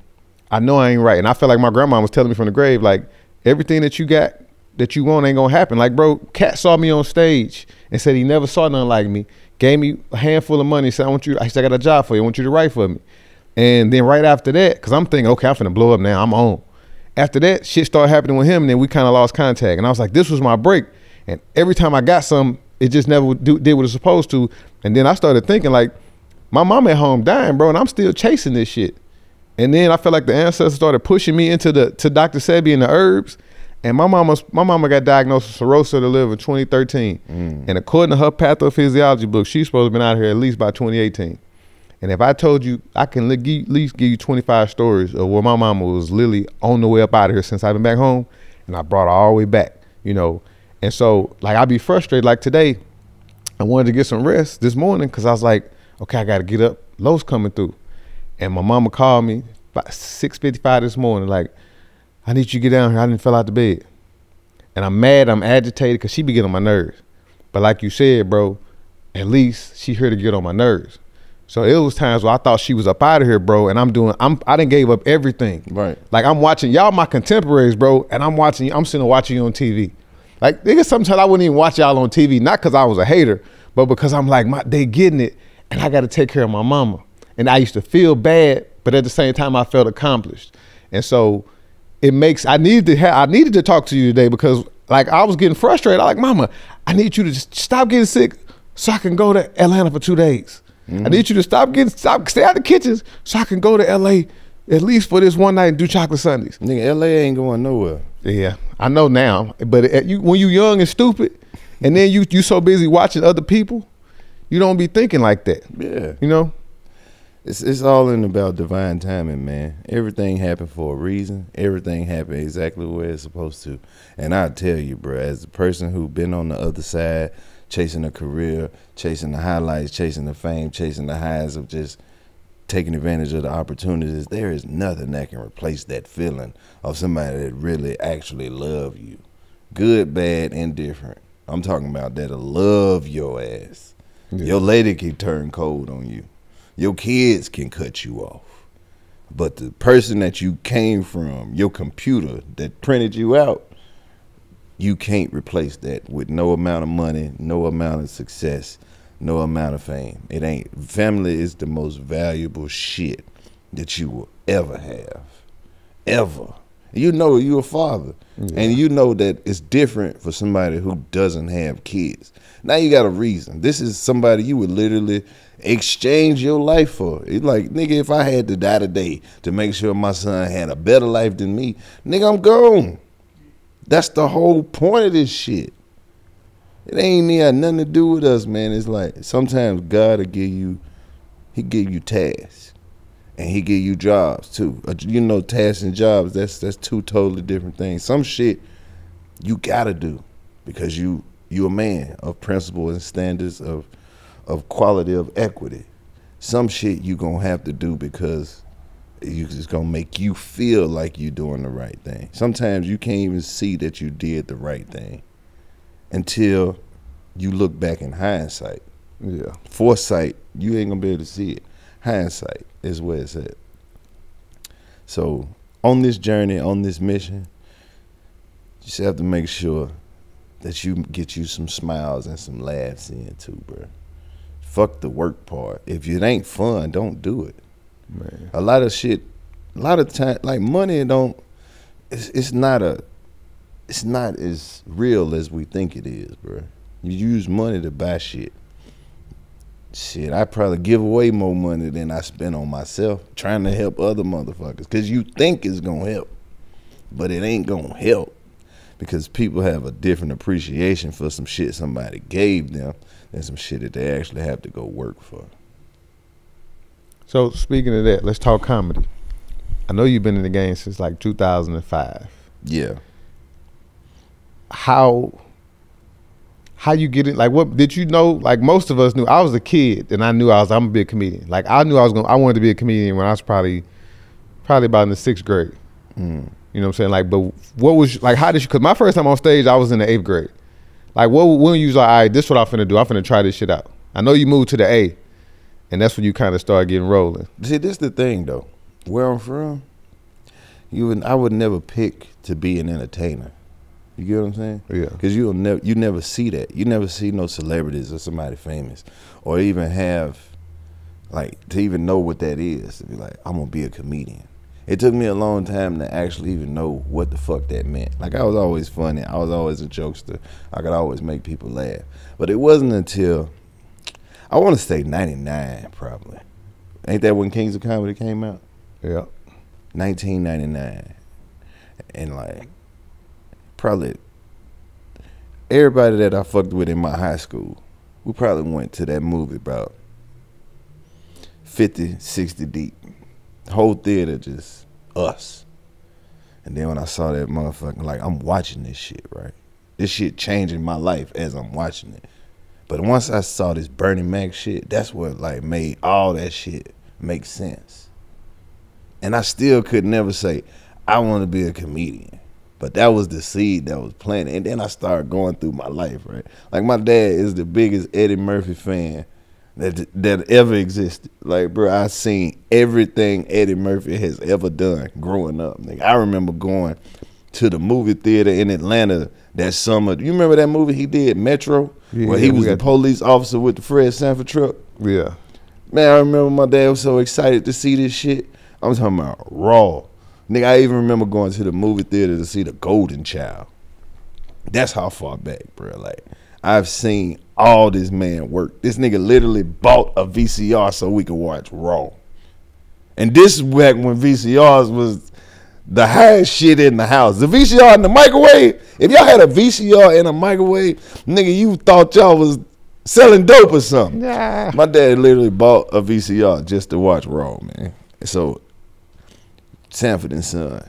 I know I ain't right. And I felt like my grandma was telling me from the grave, like, everything that you got, that you want ain't gonna happen. Like, bro, Cat saw me on stage and said he never saw nothing like me, gave me a handful of money, said, I said, I got a job for you, I want you to write for me. And then right after that, because I'm thinking, okay, I'm finna blow up now, I'm on. After that, shit started happening with him, and then we kind of lost contact. And I was like, this was my break. And every time I got something, it just never did what it was supposed to. And then I started thinking, like, my mom at home dying, bro, and I'm still chasing this shit. And then I felt like the ancestors started pushing me into to Dr. Sebi and the herbs. And my mama got diagnosed with cirrhosis of the liver in 2013. And according to her pathophysiology book, she's supposed to have been out here at least by 2018. And if I told you, I can at least give you 25 stories of where my mama was literally on the way up out of here since I've been back home, and I brought her all the way back, you know. And so, like, I'd be frustrated. Like today, I wanted to get some rest this morning because I was like, okay, I got to get up. Lowe's coming through. And my mama called me about 6:55 this morning, like, I need you to get down here. I didn't fell out the bed. And I'm mad, I'm agitated because she be getting on my nerves. But like you said, bro, at least she here to get on my nerves. So it was times where I thought she was up out of here, bro, and I done gave up everything. Right. Like, I'm watching, y'all my contemporaries, bro, and I'm sitting watching you on TV. Like, nigga, sometimes I wouldn't even watch y'all on TV, not because I was a hater, but because I'm like, they getting it, and I got to take care of my mama. And I used to feel bad, but at the same time, I felt accomplished. And so I needed to talk to you today because, like, I was getting frustrated. I was like, mama, I need you to just stop getting sick so I can go to Atlanta for 2 days. I need you to stay out the kitchens so I can go to LA at least for this one night and do chocolate sundaes. Nigga, LA ain't going nowhere. Yeah, I know now. But when you young and stupid, and then you so busy watching other people, you don't be thinking like that. Yeah. You know? It's all in about divine timing, man. Everything happened for a reason. Everything happened exactly the way it's supposed to. And I tell you, bro, as a person who been on the other side, chasing a career, chasing the highlights, chasing the fame, chasing the highs of just taking advantage of the opportunities, there is nothing that can replace that feeling of somebody that really actually love you. Good, bad, indifferent. I'm talking about that'll love your ass. Yeah. Your lady can turn cold on you. Your kids can cut you off. But the person that you came from, your computer that printed you out, you can't replace that with no amount of money, no amount of success, no amount of fame. It ain't. Family is the most valuable shit that you will ever have. Ever. You know you're a father. Yeah. And you know that it's different for somebody who doesn't have kids. Now you got a reason. This is somebody you would literally exchange your life for. It's like, nigga, if I had to die today to make sure my son had a better life than me, nigga, I'm gone. That's the whole point of this shit. It ain't even nothing to do with us, man. It's like sometimes God will give you tasks, and he give you jobs too. You know, tasks and jobs, that's two totally different things. Some shit you gotta do because you a man of principle and standards of quality of equity. Some shit you gonna have to do because It's gonna make you feel like you're doing the right thing. Sometimes you can't even see that you did the right thing until you look back in hindsight. Yeah. Foresight, you ain't gonna be able to see it. Hindsight is where it's at. So on this journey, on this mission, you just have to make sure that you get you some smiles and some laughs in too, bro. Fuck the work part. If it ain't fun, don't do it. Man. A lot of shit, a lot of time, like money don't, it's not as real as we think it is, bro. You use money to buy shit. Shit, I probably give away more money than I spend on myself trying to help other motherfuckers. Cause you think it's gonna help, but it ain't gonna help. Because people have a different appreciation for some shit somebody gave them than some shit that they actually have to go work for. So speaking of that, let's talk comedy. I know you've been in the game since like 2005. Yeah. How you get it? Like, what did you know? Like, most of us knew. I was a kid and I knew I'm gonna be a comedian. Like, I knew I wanted to be a comedian when I was probably about in the 6th grade. You know what I'm saying? Like, but what was, like, how did you, because my first time on stage, I was in the 8th grade. Like, when you was like, all right, this is what I'm finna do. I'm finna try this shit out. I know you moved to the A, and that's when you kind of started getting rolling. See, this the thing, though. Where I'm from, I would never pick to be an entertainer. You get what I'm saying? Yeah. Because you never see that. You never see no celebrities or somebody famous, or even have, like, to even know what that is. To be like, I'm gonna be a comedian. It took me a long time to actually even know what the fuck that meant. Like, I was always funny. I was always a jokester. I could always make people laugh. But it wasn't until, I want to say 99 probably. Ain't that when Kings of Comedy came out? Yeah. 1999. And like, probably everybody that I fucked with in my high school, we probably went to that movie about 50, 60 deep. Whole theater just us. And then when I saw that motherfucker, like, I'm watching this shit, right? This shit changing my life as I'm watching it. But once I saw this Bernie Mac shit, that's what like made all that shit make sense. And I still could never say, I want to be a comedian. But that was the seed that was planted. And then I started going through my life, right? Like, my dad is the biggest Eddie Murphy fan that ever existed. Like, bro, I seen everything Eddie Murphy has ever done growing up. Nigga, I remember going to the movie theater in Atlanta that summer. You remember that movie he did, Metro? Yeah, where he was the police officer with the Fred Sanford truck? Yeah. Man, I remember my dad was so excited to see this shit. I'm talking about raw. Nigga, I even remember going to the movie theater to see The Golden Child. That's how far back, bro. Like, I've seen all this man work. This nigga literally bought a VCR so we could watch Raw. And this is back when VCRs was the highest shit in the house. The VCR in the microwave, if y'all had a VCR in a microwave, nigga, you thought y'all was selling dope or something. Nah. My dad literally bought a VCR just to watch Raw, man. So, Sanford and Son,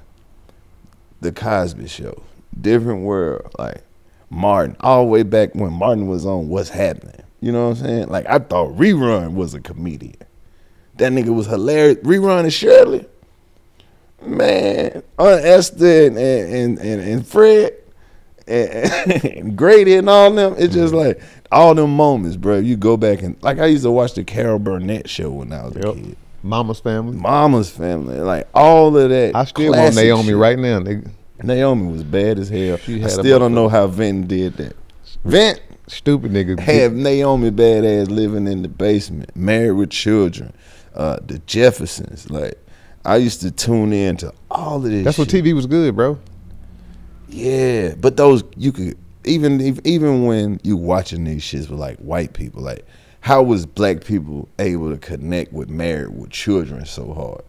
The Cosby Show, Different World, like, Martin, all the way back when Martin was on What's Happening. You know what I'm saying? Like, I thought Rerun was a comedian. That nigga was hilarious. Rerun and Shirley, man, Aunt Esther and Fred and Grady and all them. It's just like all them moments, bro. You go back and, like, I used to watch the Carol Burnett show when I was a kid. Mama's Family. Mama's Family, like all of that. I still want Naomi shit right now, nigga. Naomi was bad as hell. I still don't know how Vent did that. Vent, stupid nigga, have Naomi badass living in the basement, married with children, the Jeffersons. Like, I used to tune in to all of this. That's shit. when TV was good, bro. Yeah, but those, you could even when you watching these shits with like white people, like, how was black people able to connect with married with children so hard?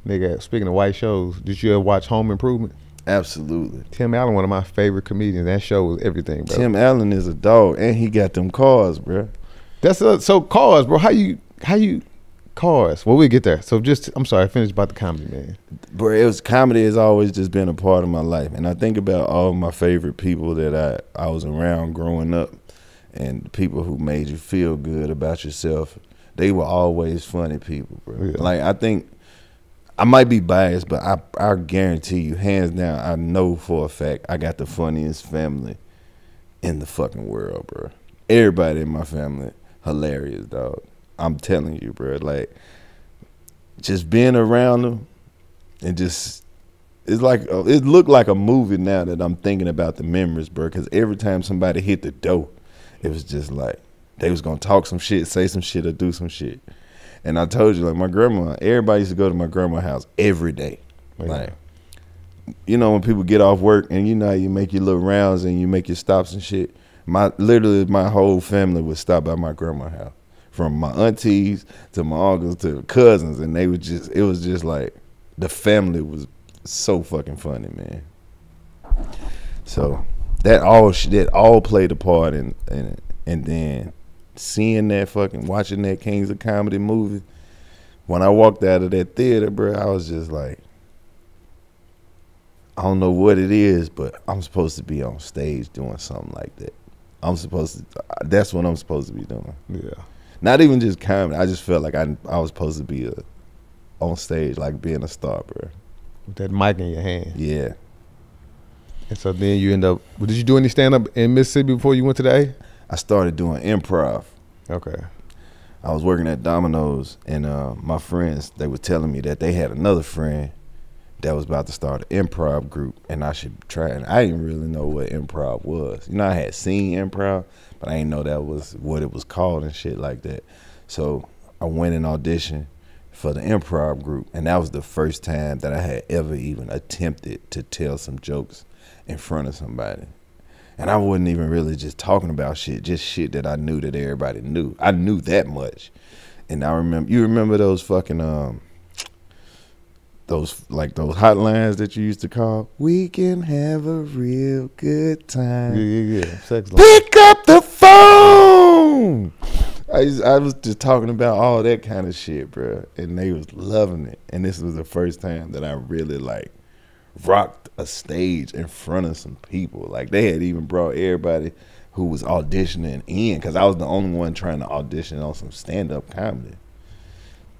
Nigga, speaking of white shows, did you ever watch Home Improvement? Absolutely. Tim Allen, one of my favorite comedians. That show was everything, bro. Tim Allen is a dog, and he got them cars, bro. That's so cars, bro. How you cars? Well, we get there. So I'm sorry, I finished about the comedy, man. Bro, comedy has always just been a part of my life, and I think about all my favorite people that I was around growing up, and the people who made you feel good about yourself. They were always funny people, bro. Yeah. Like, I think I might be biased, but I guarantee you, hands down, I know for a fact I got the funniest family in the fucking world, bro. Everybody in my family, hilarious, dog. I'm telling you, bro. Like, just being around them and just, it's like, it looked like a movie now that I'm thinking about the memories, bro. Because every time somebody hit the door, it was just like, they was going to talk some shit, say some shit, or do some shit. And I told you, like, my grandma, everybody used to go to my grandma's house every day. Yeah. Like, you know, when people get off work and you know how you make your little rounds and you make your stops and shit, literally my whole family would stop by my grandma's house. From my aunties to my uncles to cousins, and they would just, it was just like, the family was so fucking funny, man. So that all played a part in it. And then seeing that fucking, watching that Kings of Comedy movie, when I walked out of that theater, bro, I was just like, I don't know what it is, but I'm supposed to be on stage doing something like that. That's what I'm supposed to be doing. Yeah. Not even just comedy. I just felt like I was supposed to be on stage, like being a star, bro. With that mic in your hand. Yeah. And so then you end up, did you do any stand-up in Mississippi before you went to the A? I started doing improv. Okay. I was working at Domino's, and my friends, they were telling me that they had another friend that was about to start an improv group, and I should try. And I didn't really know what improv was. You know, I had seen improv, but I didn't know that was what it was called and shit like that. So I went and auditioned for the improv group, and that was the first time that I had ever even attempted to tell some jokes in front of somebody. And I wasn't even really just talking about shit, just shit that I knew that everybody knew. I knew that much. And I remember, you remember those fucking, those hotlines that you used to call? We can have a real good time. Yeah. Sex Pick up the phone! I was just talking about all that kind of shit, bro. And they was loving it. And this was the first time that I really, like, rocked a stage in front of some people. Like, they had even brought everybody who was auditioning in, because I was the only one trying to audition on some stand-up comedy.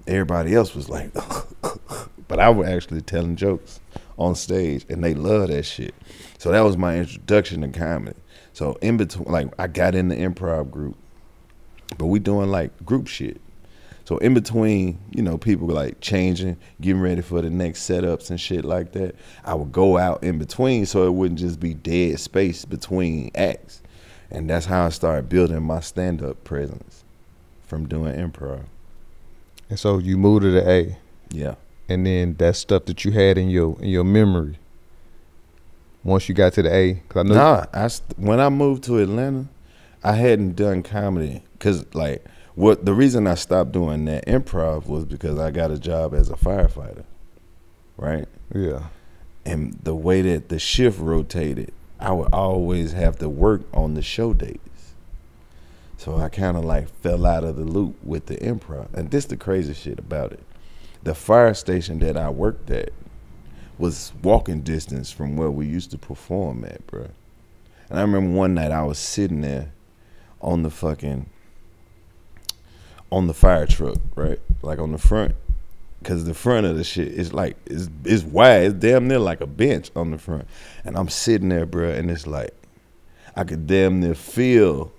Everybody else was like, but I was actually telling jokes on stage, and they loved that shit. So that was my introduction to comedy. So in between, like, I got in the improv group, but we doing like group shit. So in between, you know, people like changing, getting ready for the next setups and shit like that, I would go out in between so it wouldn't just be dead space between acts. And that's how I started building my stand-up presence from doing improv. And so you moved to the A. Yeah. And then that stuff that you had in your memory, once you got to the A, cause I know when I moved to Atlanta, I hadn't done comedy, cause like, the reason I stopped doing that improv was because I got a job as a firefighter, right? Yeah. And the way that the shift rotated, I would always have to work on the show days. So I kind of like fell out of the loop with the improv. And this the crazy shit about it. The fire station that I worked at was walking distance from where we used to perform at, bro. And I remember one night I was sitting there on the fire truck, right? Like on the front, because the front of the shit is like, it's wide. It's damn near like a bench on the front. And I'm sitting there, bro, and it's like, I could damn near feel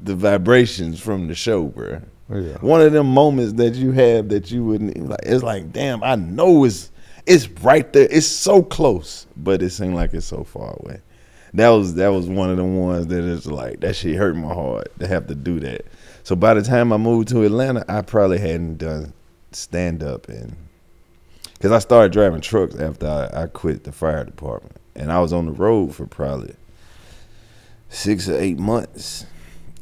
the vibrations from the show, bro. Yeah. One of them moments that you have that you wouldn't, like, it's like, damn, I know it's right there. It's so close, but it seemed like it's so far away. That was one of the ones that is like, that shit hurt my heart to have to do that. So by the time I moved to Atlanta, I probably hadn't done stand-up, because I started driving trucks after I quit the fire department. And I was on the road for probably 6 or 8 months.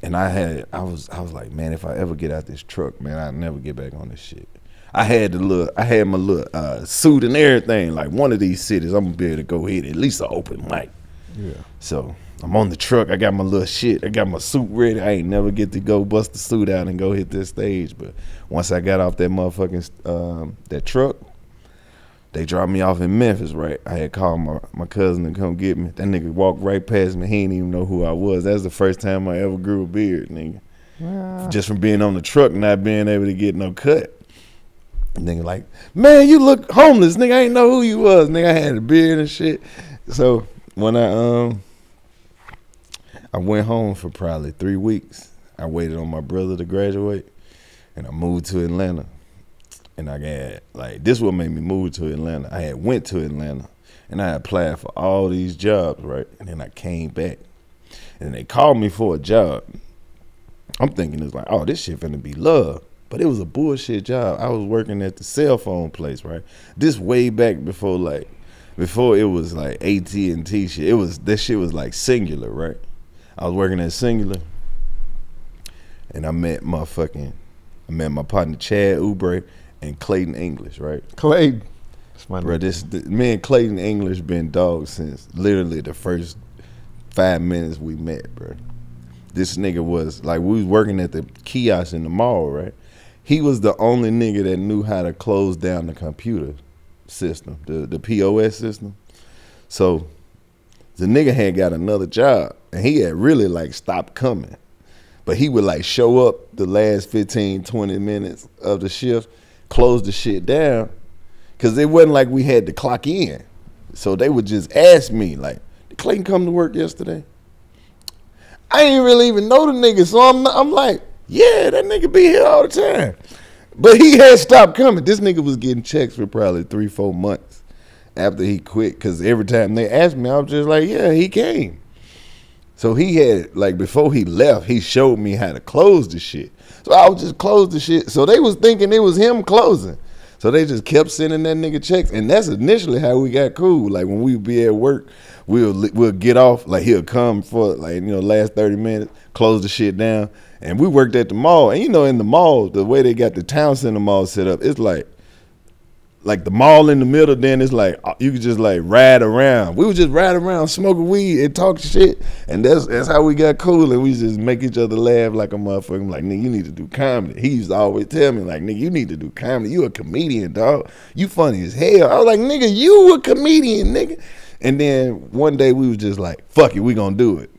And I was like, man, if I ever get out this truck, man, I'll never get back on this shit. I had my little suit and everything. Like, one of these cities, I'm gonna be able to go hit at least an open mic. Yeah. So I'm on the truck. I got my little shit. I got my suit ready. I ain't never get to go bust the suit out and go hit this stage. But once I got off that motherfucking that truck, they dropped me off in Memphis, right? I had called my cousin to come get me. That nigga walked right past me. He didn't even know who I was. That's the first time I ever grew a beard, nigga. Just from being on the truck and not being able to get no cut. Nigga like, man, you look homeless. Nigga, I ain't know who you was. Nigga, I had a beard and shit. So when I went home for probably 3 weeks. I waited on my brother to graduate, and I moved to Atlanta. And I got, like, this what made me move to Atlanta. I had went to Atlanta, and I applied for all these jobs, right? And then I came back, and they called me for a job. I'm thinking it's like, oh, this shit finna be love. But it was a bullshit job. I was working at the cell phone place, right? This way back before it was like AT&T shit. This shit was like Singular, right? I was working at Singular, and I met my partner Chad Oubre and Clayton English, right? Clayton. Bro, me and Clayton English been dogs since literally the first 5 minutes we met, bro. This nigga was, like, we was working at the kiosk in the mall, right? He was the only nigga that knew how to close down the computer system, the POS system. So the nigga had got another job, and he had really, like, stopped coming. But he would, like, show up the last 15, 20 minutes of the shift, close the shit down, because it wasn't like we had to clock in. So they would just ask me, like, did Clayton come to work yesterday? I ain't really even know the nigga, so I'm like, yeah, that nigga be here all the time. But he had stopped coming. This nigga was getting checks for probably 3-4 months after he quit, because every time they asked me, I was just like, yeah, he came. So he had, like, before he left, he showed me how to close the shit. So I would just close the shit. So they was thinking it was him closing. So they just kept sending that nigga checks. And that's initially how we got cool. Like, when we would be at work, we'll get off. Like, he'll come for, like, you know, last 30 minutes, close the shit down. And we worked at the mall. And, you know, in the mall, the way they got the town center mall set up, it's like the mall in the middle, then it's like you could just like ride around. We would just ride around, smoking weed and talk shit, and that's how we got cool. And we just make each other laugh like a motherfucker. I'm like, nigga, you need to do comedy. He used to always tell me, like, nigga, you need to do comedy. You a comedian, dog. You funny as hell. I was like, nigga, you a comedian, nigga. And then one day we was just like, fuck it, we gonna do it.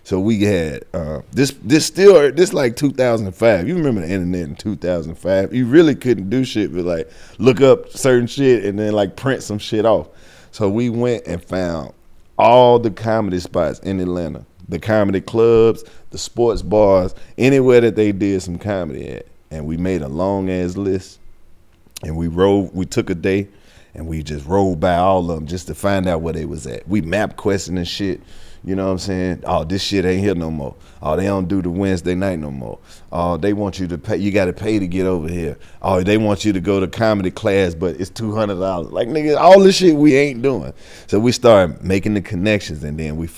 So we had this like 2005. You remember the internet in 2005? You really couldn't do shit but like look up certain shit and then like print some shit off. So we went and found all the comedy spots in Atlanta, the comedy clubs, the sports bars, anywhere that they did some comedy at, and we made a long ass list. And we took a day and we just rolled by all of them just to find out where they was at. We map questioning and shit. You know what I'm saying? Oh, this shit ain't here no more. Oh, they don't do the Wednesday night no more. Oh, they want you to pay. You got to pay to get over here. Oh, they want you to go to comedy class, but it's $200. Like, nigga, all this shit we ain't doing. So we started making the connections, and then we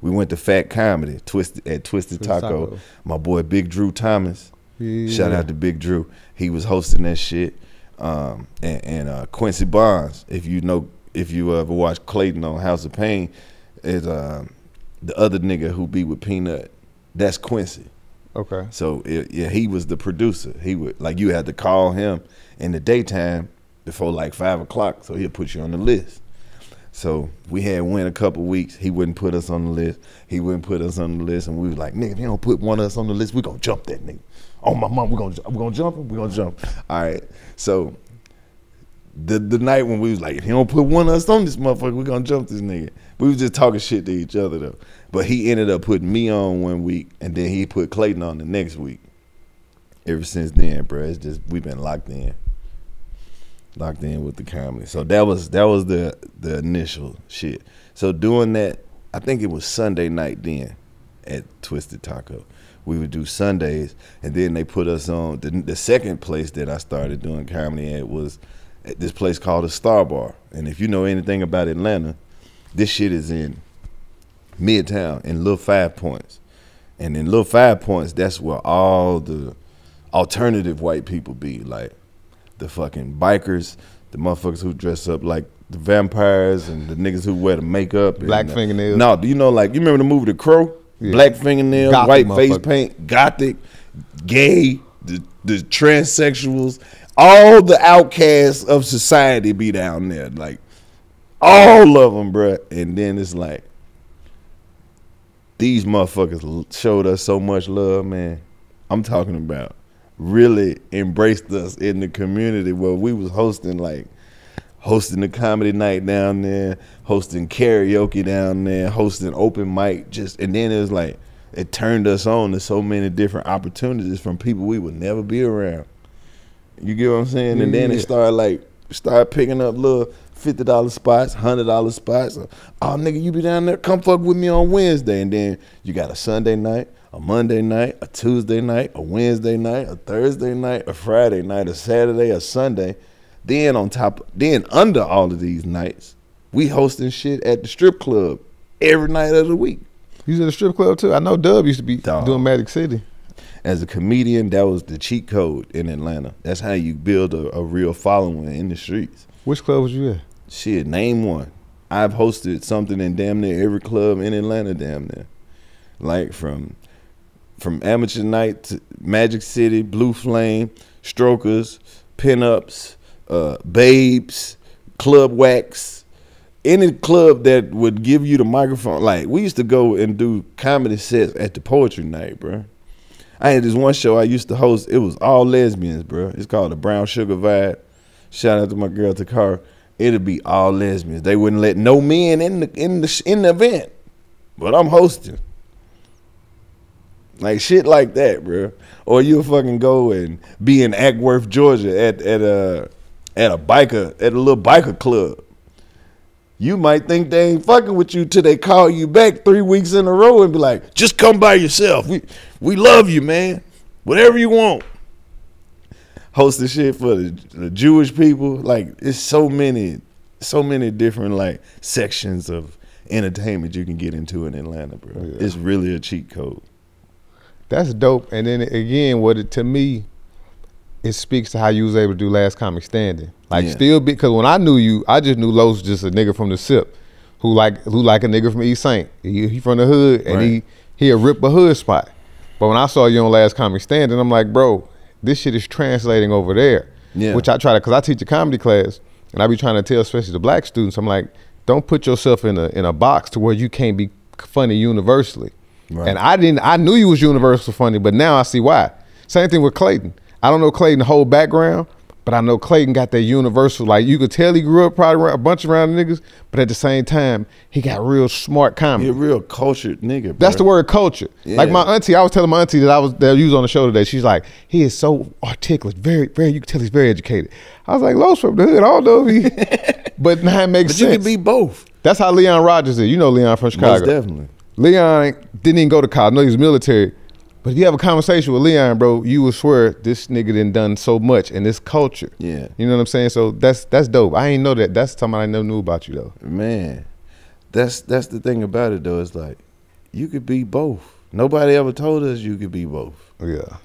went to Fat Comedy, Twisted Taco. My boy Big Drew Thomas. Yeah. Shout out to Big Drew. He was hosting that shit. And Quincy Bonds. If you ever watched Clayton on House of Pain, is the other nigga who be with Peanut. That's Quincy. Okay. So yeah, he was the producer. He would, like, you had to call him in the daytime before like 5 o'clock, so he'll put you on the list. So we had went a couple weeks. He wouldn't put us on the list. He wouldn't put us on the list, and we was like, nigga, if you don't put one of us on the list, we gonna jump that nigga. Oh my mom, we gonna jump him. We gonna jump. All right. So the night when we was like, if he don't put one of us on this motherfucker, we gonna jump this nigga. We was just talking shit to each other though. But he ended up putting me on one week, and then he put Clayton on the next week. Ever since then, bro, it's just we've been locked in with the comedy. So that was the initial shit. So doing that, I think it was Sunday night then at Twisted Taco. We would do Sundays, and then they put us on the second place that I started doing comedy at was at this place called the Star Bar. And if you know anything about Atlanta, this shit is in Midtown in Little 5 Points. And in Little 5 Points, that's where all the alternative white people be, like the fucking bikers, the motherfuckers who dress up like the vampires, and the niggas who wear the makeup. Black fingernails. No, you know, like, you remember the movie The Crow? Yeah. Black fingernails, Gothic white face paint, gothic, gay, the transsexuals, all the outcasts of society be down there, like all of them, bruh. And then it's like, these motherfuckers showed us so much love, man. I'm talking about really embraced us in the community where we was hosting the comedy night down there, hosting karaoke down there, hosting open mic, and then it was like it turned us on to so many different opportunities from people we would never be around. You get what I'm saying? And then it started picking up little $50 spots, $100 spots. Oh nigga, you be down there, come fuck with me on Wednesday. And then you got a Sunday night, a Monday night, a Tuesday night, a Wednesday night, a Thursday night, a Friday night, a Saturday, a Sunday. Then under all of these nights, we hosting shit at the strip club every night of the week. You was at the strip club too? I know Dub used to be doing Magic City. As a comedian, that was the cheat code in Atlanta. That's how you build a real following in the streets. Which club was you at? Shit, name one. I've hosted something in damn near every club in Atlanta, damn near. Like from amateur night to Magic City, Blue Flame, Strokers, Pinups, Babes, Club Wax, any club that would give you the microphone. Like, we used to go and do comedy sets at the poetry night, bro. I had this one show I used to host. It was all lesbians, bro. It's called the Brown Sugar Vibe. Shout out to my girl Takara. It'd be all lesbians. They wouldn't let no men in the event, but I'm hosting. Like shit like that, bro. Or you'll fucking go and be in Ackworth, Georgia at a little biker club. You might think they ain't fucking with you till they call you back 3 weeks in a row and be like, just come by yourself. We love you, man. Whatever you want. Hosting shit for the Jewish people. Like, it's so many different like sections of entertainment you can get into in Atlanta, bro. Yeah. It's really a cheat code. That's dope. And then again, to me, it speaks to how you was able to do Last Comic Standing. Like still, because when I knew you, I just knew Los was just a nigga from the SIP, who like a nigga from East Saint. He from the hood, and he'll rip a hood spot. But when I saw you on Last Comic Standing, I'm like, bro, this shit is translating over there. Yeah. Which I try to, cause I teach a comedy class, and I be trying to tell, especially the black students, I'm like, don't put yourself in a box to where you can't be funny universally. Right. And I knew you was universal funny, but now I see why. Same thing with Clayton. I don't know Clayton's whole background, but I know Clayton got that universal, like you could tell he grew up probably around a bunch around niggas, but at the same time, he got real smart comedy. He a real cultured nigga, bro. That's the word, culture. Yeah. Like my auntie, I was telling my auntie that you was on the show today, she's like, he is so articulate, very, very, you can tell he's very educated. I was like, Los from the hood, I don't know if he, but now it makes sense. But you can be both. That's how Leon Rogers is. You know Leon from Chicago. Most definitely. Leon didn't even go to college, I know he was military. But if you have a conversation with Leon, bro, you will swear this nigga done so much in this culture. Yeah. You know what I'm saying? So that's dope. I ain't know that. That's something I never knew about you though. Man, that's the thing about it though. It's like, you could be both. Nobody ever told us you could be both. Yeah.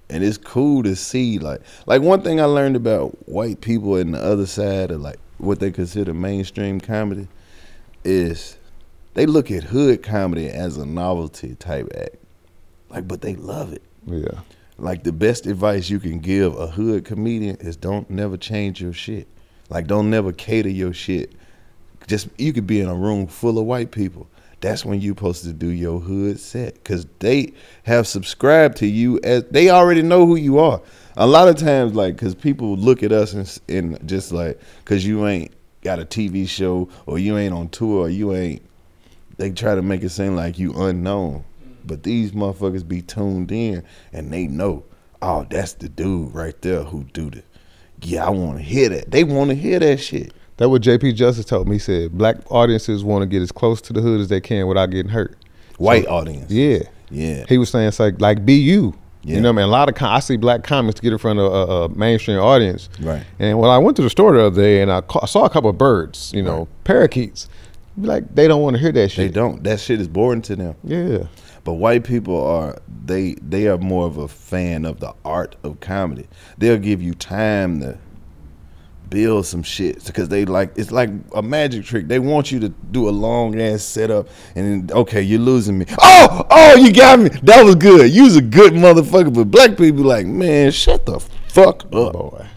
And it's cool to see, like one thing I learned about white people in the other side of like what they consider mainstream comedy is they look at hood comedy as a novelty type act. Like, but they love it. Yeah. Like, the best advice you can give a hood comedian is don't never change your shit. Like, don't never cater your shit. Just, you could be in a room full of white people. That's when you're supposed to do your hood set. Because they have subscribed to you as, they already know who you are. A lot of times, like, because people look at us and just like, because you ain't got a TV show or you ain't on tour or you ain't, they try to make it seem like you unknown. But these motherfuckers be tuned in and they know, oh, that's the dude right there who do the, yeah, I want to hear that. They want to hear that shit. That's what JP Justice told me. He said black audiences want to get as close to the hood as they can without getting hurt. White audience. Yeah. Yeah. He was saying it's like be you. Yeah. You know what I mean? A lot of I see black comics get in front of a mainstream audience. Right. And when I went to the store the other day and I saw a couple of birds, you know, parakeets, like they don't want to hear that shit. They don't. That shit is boring to them. Yeah. But white people are, they are more of a fan of the art of comedy. They'll give you time to build some shit because they like, it's like a magic trick. They want you to do a long ass setup and then, okay, you're losing me. Oh, you got me. That was good. You was a good motherfucker. But black people like, man, shut the fuck up. Boy,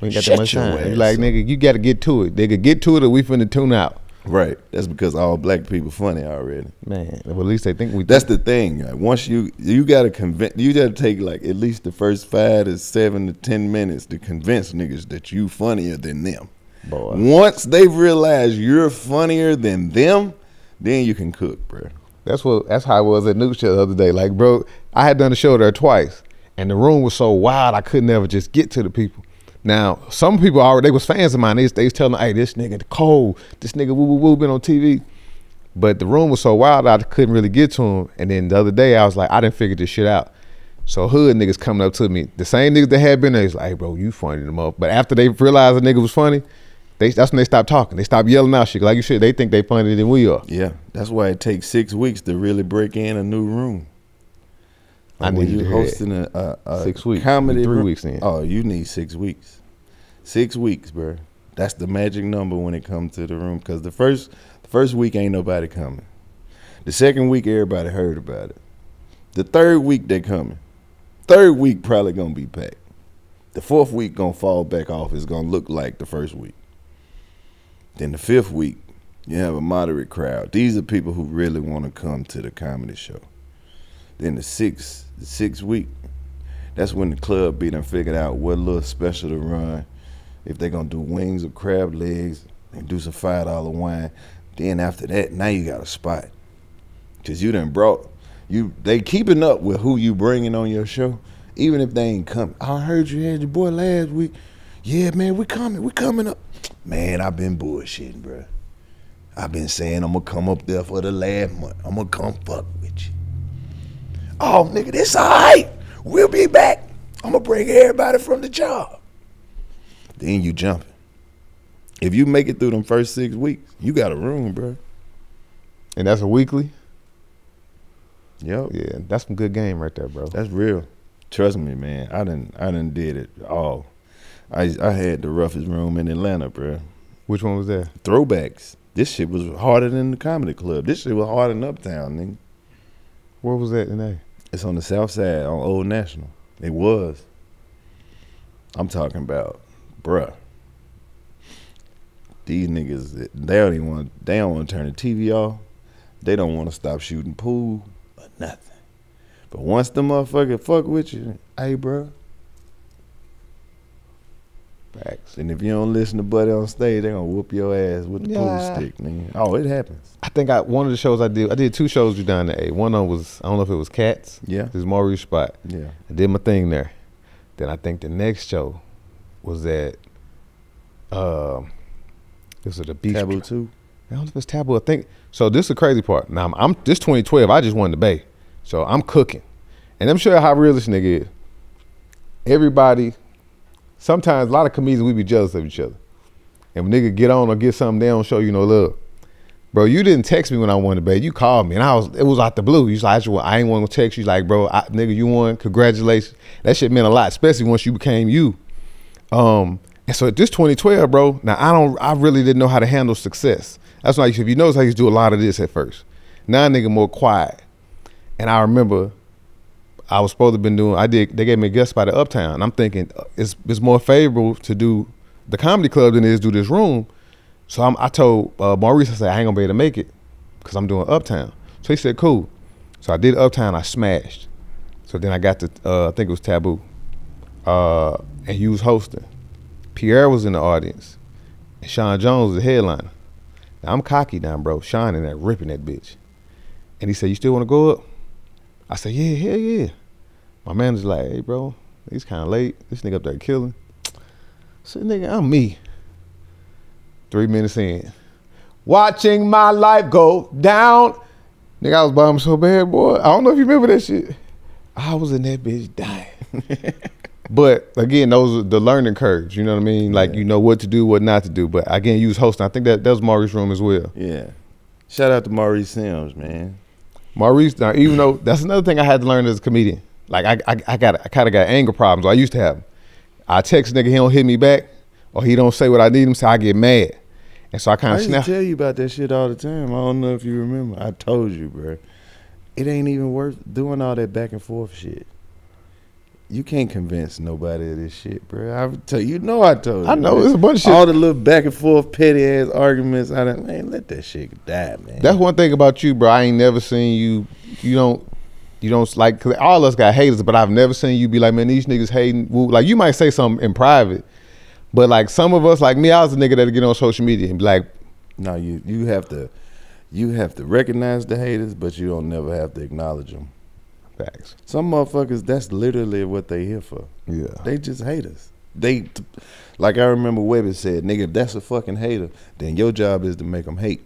we ain't got that much time. You like, nigga, you got to get to it. They could get to it or we finna tune out. Right. That's because all black people funny already. Man, well, at least they think we. That's the thing. Like, once you gotta convince, you gotta take like at least the first 5 to 7 to 10 minutes to convince niggas that you funnier than them. Boy. Once they realize you're funnier than them, then you can cook, bro. That's how it was at Nuke's show the other day. Like, bro, I had done the show there twice, and the room was so wild I couldn't ever just get to the people. Now, some people already, they was fans of mine. They was telling me, hey, this nigga cold, this nigga woo woo woo been on TV. But the room was so wild I couldn't really get to him. And then the other day I was like, I didn't figure this shit out. So hood niggas coming up to me, the same niggas that had been there, he's like, hey bro, you funny them up. But after they realized the nigga was funny, that's when they stopped talking. They stopped yelling out shit. Like you said, they think they funnier than we are. Yeah, that's why it takes 6 weeks to really break in a new room. Like I need you hosting a 6 weeks, comedy 3 weeks in. Oh, you need 6 weeks. 6 weeks, bro. That's the magic number when it comes to the room. Because the first week ain't nobody coming. The second week, everybody heard about it. The third week, they coming. Third week probably gonna be packed. The fourth week gonna fall back off. It's gonna look like the first week. Then the fifth week, you have a moderate crowd. These are people who really want to come to the comedy show. Then the sixth week, that's when the club be done figured out what little special to run. If they're gonna do wings or crab legs, and do some $5 wine. Then after that, now you got a spot. Cause you done brought, they keeping up with who you bringing on your show, even if they ain't coming. I heard you had your boy last week. Yeah, man, we coming up. Man, I've been bullshitting, bro. I've been saying I'm gonna come up there for the last month. I'm gonna come fuck with you. Oh, nigga, this all right. We'll be back. I'm gonna bring everybody from the job. Then you jumping. If you make it through them first 6 weeks, you got a room, bro. And that's a weekly? Yep. Yeah, that's some good game right there, bro. That's real. Trust me, man. I done did it all. I had the roughest room in Atlanta, bro. Which one was that? Throwbacks. This shit was harder than the comedy club. This shit was harder than Uptown, nigga. Where was that in A? It's on the south side on Old National. It was. I'm talking about, bruh. These niggas, they don't want to turn the TV off. They don't want to stop shooting pool or nothing. But once the motherfucker fuck with you, hey, bro. Facts. And if you don't listen to Buddy on stage, they gonna whoop your ass with the pool stick, nigga. Oh, it happens. I think one of the shows I did 2 shows down there. One of them was, I don't know if it was Cats. Yeah. This is Maurice spot. Yeah. I did my thing there. Then I think the next show was at, this was the beach. Taboo 2? I don't know if it's Taboo. I think, so this is the crazy part. Now, this 2012, I just won the Bay. So I'm cooking. And I'm sure how real this nigga is. Everybody, sometimes a lot of comedians, we be jealous of each other. And when nigga get on or get something, they don't show you no love. Bro, you didn't text me when I won the Bay. You called me, and it was out the blue. You like, I ain't want to text you. Like, bro, nigga, you won. Congratulations. That shit meant a lot, especially once you became you. And so at this 2012, bro, now I really didn't know how to handle success. That's why, if you notice, I used to do a lot of this at first. Now nigga more quiet. And I remember I was supposed to been doing, they gave me a guest spot at Uptown. And I'm thinking it's more favorable to do the comedy club than it is do this room. So I told Maurice, I said, I ain't gonna be able to make it because I'm doing Uptown. So he said, cool. So I did Uptown, I smashed. So then I got to, I think it was Taboo. And he was hosting. Pierre was in the audience. And Sean Jones was the headliner. Now I'm cocky now, bro. Sean in there ripping that bitch. And he said, you still wanna go up? I said, yeah, hell yeah. My manager's like, hey, bro, he's kind of late. This nigga up there killing. I said, nigga, I'm me. 3 minutes in. Watching my life go down. Nigga, I was bombing so bad, boy. I don't know if you remember that shit. I was in that bitch dying. But again, those are the learning curves, you know what I mean? Like, you know what to do, what not to do. But again, you was hosting. I think that was Maurice's room as well. Yeah. Shout out to Maurice Sims, man. Maurice, now, even though that's another thing I had to learn as a comedian. Like I kind of got anger problems. I used to have them. I text nigga, he don't hit me back, or he don't say what I need him, so I get mad. And so I kind of snap. I tell you about that shit all the time. I don't know if you remember. I told you, bro. It ain't even worth doing all that back and forth shit. you can't convince nobody of this shit, bro. I tell you, I told you. I know, man. it's a bunch of shit. All the little back and forth, petty ass arguments. Man, let that shit die, man. That's one thing about you, bro. I ain't never seen you. You don't like. Cause all of us got haters, but I've never seen you be like, man, these niggas hating. Like you might say something in private, but like some of us, like me, I was a nigga that'd get on social media and be like, no, you have to recognize the haters, but you don't never have to acknowledge them. facts. Some motherfuckers, that's literally what they here for. Yeah. They just haters. Like I remember Webby said, nigga, if that's a fucking hater, then your job is to make them hate.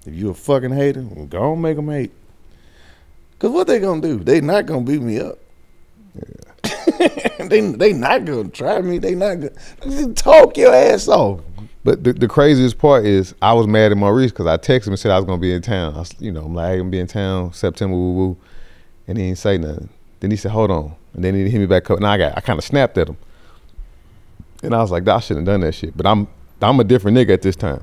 If you a fucking hater, well, go on make them hate. Cause what they gonna do? They not gonna beat me up. Yeah. they not gonna try me. They not gonna just talk your ass off. But the craziest part is I was mad at Maurice because I texted him and said I was gonna be in town. I'm like, I'm gonna be in town September, woo. And he didn't say nothing. Then he said, hold on. And then he hit me back up. And I kind of snapped at him. And I was like, I shouldn't have done that shit. But I'm a different nigga at this time.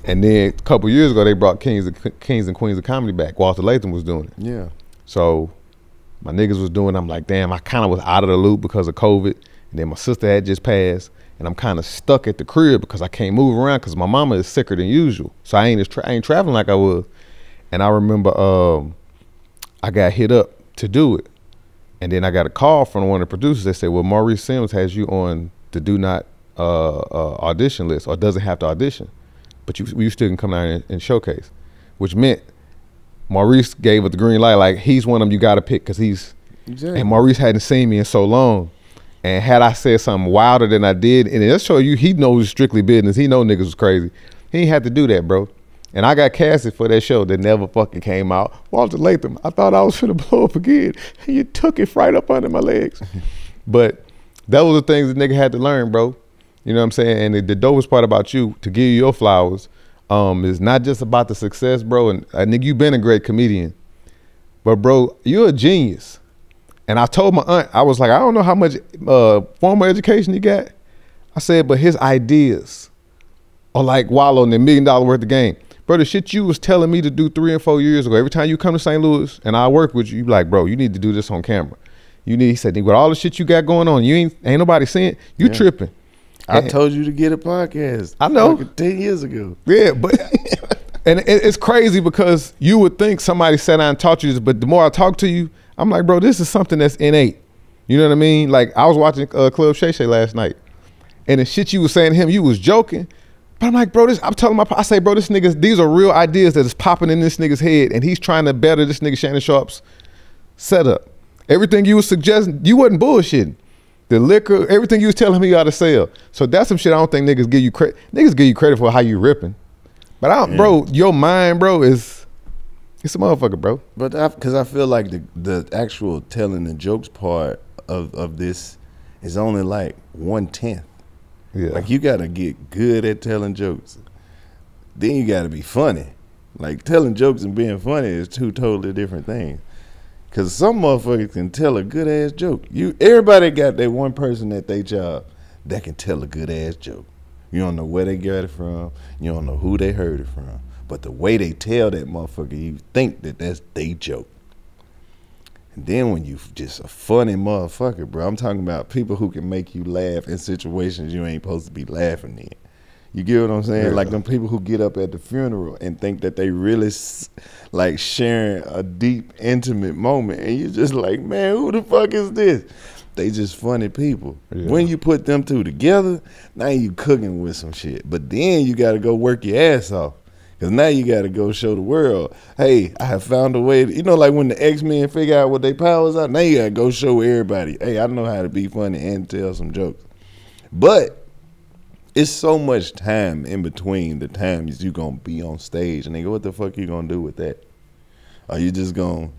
And then a couple years ago, they brought Kings and Queens of Comedy back. Walter Latham was doing it. Yeah. So my niggas was doing it. I'm like, damn, I kind of was out of the loop because of COVID. And then my sister had just passed. And I'm kind of stuck at the crib because I can't move around because my mama is sicker than usual. So I ain't traveling like I was. And I remember I got hit up to do it. And then I got a call from one of the producers that said, well, Maurice Sims has you on the do not audition list or doesn't have to audition. But you still can come down and showcase. Which meant Maurice gave it the green light. Like, he's one of them you got to pick because he's... Exactly. And Maurice hadn't seen me in so long. And had I said something wilder than I did, and it'll show you he knows strictly business. He know niggas was crazy. He ain't had to do that, bro. And I got casted for that show that never fucking came out. Walter Latham, I thought I was finna blow up again. And you took it right up under my legs. But that was the things the nigga had to learn, bro. You know what I'm saying? And the dopest part about you, to give you your flowers, is not just about the success, bro. And nigga, you been a great comedian. But bro, you're a genius. And I told my aunt, I was like, I don't know how much formal education he got. I said, but his ideas are like Wallow in $1 million worth of game. Bro, the shit you was telling me to do 3 and 4 years ago, every time you come to St. Louis and I work with you, you be like, bro, you need to do this on camera. He said, with all the shit you got going on, you ain't nobody seeing, you tripping. I told you to get a podcast. I know. Like 10 years ago. Yeah, but and it's crazy because you would think somebody sat down and taught you this, but the more I talk to you, I'm like, bro, this is something that's innate. You know what I mean? Like, I was watching Club Shay Shay last night, and the shit you was saying to him, you was joking. But I'm like, bro, I say, bro, this nigga, these are real ideas that is popping in this nigga's head, and he's trying to better this nigga Shannon Sharp's setup. Everything you was suggesting, you wasn't bullshitting. The liquor, everything you was telling him you ought to sell. So that's some shit I don't think niggas give you credit. Niggas give you credit for how you ripping. But bro, your mind, bro, it's a motherfucker, bro. But because I feel like the actual telling the jokes part of this is only like 1/10. Yeah. Like, you gotta get good at telling jokes. Then you gotta be funny. Like, telling jokes and being funny is two totally different things. Cause some motherfuckers can tell a good ass joke. Everybody got that one person at their job that can tell a good ass joke. You don't know where they got it from. You don't know who they heard it from. But the way they tell that motherfucker, you think that that's they joke. And then when you just a funny motherfucker, bro, I'm talking about people who can make you laugh in situations you ain't supposed to be laughing in. You get what I'm saying? Yeah. Like them people who get up at the funeral and think that they really like sharing a deep, intimate moment. And you're just like, man, who the fuck is this? They just funny people. Yeah. When you put them two together, now you cooking with some shit. But then you got to go work your ass off. Because now you got to go show the world, hey, I have found a way. Like when the X-Men figure out what their powers are, now you got to go show everybody, hey, I know how to be funny and tell some jokes. But it's so much time in between the times you going to be on stage. And they go, what the fuck you going to do with that? Are you just going to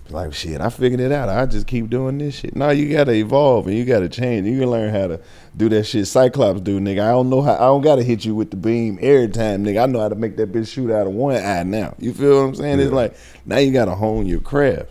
be like, shit, I figured it out. I just keep doing this shit. No, you got to evolve and you got to change. You can learn how to do that shit Cyclops do, nigga. I don't got to hit you with the beam every time, nigga. I know how to make that bitch shoot out of one eye now. You feel what I'm saying? Yeah. It's like, now you got to hone your craft.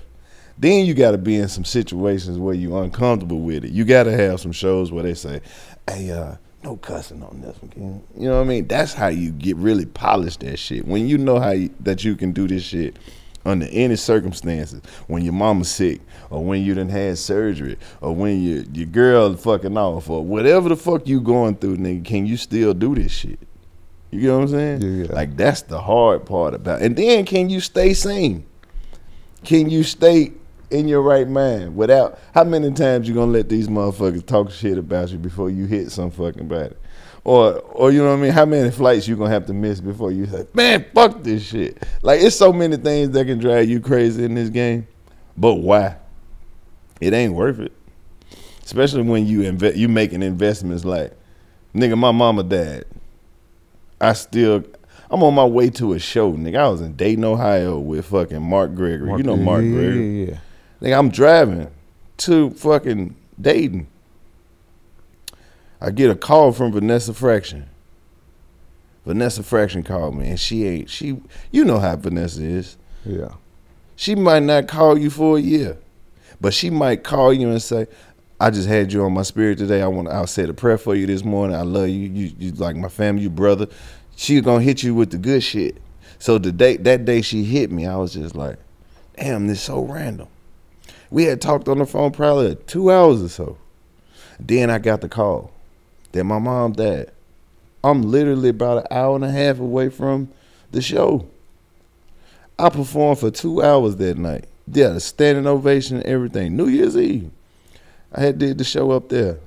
Then you got to be in some situations where you're uncomfortable with it. You got to have some shows where they say, hey, no cussing on this one, King. You know what I mean? That's how you get really polished that shit. When you know that you can do this shit under any circumstances, when your mama's sick, or when you done had surgery, or when your girl fucking off, or whatever the fuck you going through, nigga, can you still do this shit? You get what I'm saying? Yeah. Like, that's the hard part about it. And then, can you stay sane? Can you stay in your right mind without, how many times you gonna let these motherfuckers talk shit about you before you hit some fucking body? Or you know what I mean? How many flights you gonna have to miss before you say, man, fuck this shit? Like, it's so many things that can drive you crazy in this game. But why? It ain't worth it. Especially when you making investments like, nigga, my mama died. I'm on my way to a show, nigga. I was in Dayton, Ohio with fucking Mark Gregory. You know Mark Gregory. Yeah. Nigga, I'm driving to fucking Dayton. I get a call from Vanessa Fraction. Vanessa Fraction called me, and you know how Vanessa is. Yeah. She might not call you for a year, but she might call you and say, I just had you on my spirit today. I'll say a prayer for you this morning. I love you. You like my family, you brother. She gonna hit you with the good shit. So that day she hit me, I was just like, damn, this is so random. We had talked on the phone probably 2 hours or so. Then I got the call that my mom died. I'm literally about an hour and a half away from the show. I performed for 2 hours that night. Yeah, a standing ovation and everything. New Year's Eve. I had did the show up there.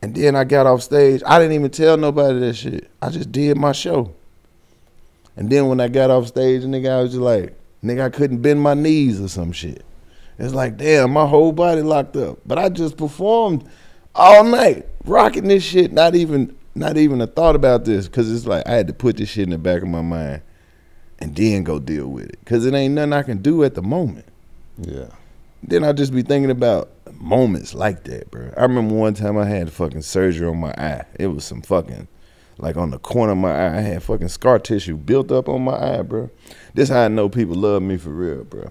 And then I got off stage. I didn't even tell nobody that shit. I just did my show. And then when I got off stage, nigga, I was just like, nigga, I couldn't bend my knees or some shit. It's like, damn, my whole body locked up. But I just performed all night, rocking this shit, not even a thought about this, because it's like I had to put this shit in the back of my mind and then go deal with it, because it ain't nothing I can do at the moment. Yeah. Then I just be thinking about moments like that, bro. I remember one time I had fucking surgery on my eye. It was some fucking, like on the corner of my eye, I had fucking scar tissue built up on my eye, bro. This how I know people love me for real, bro.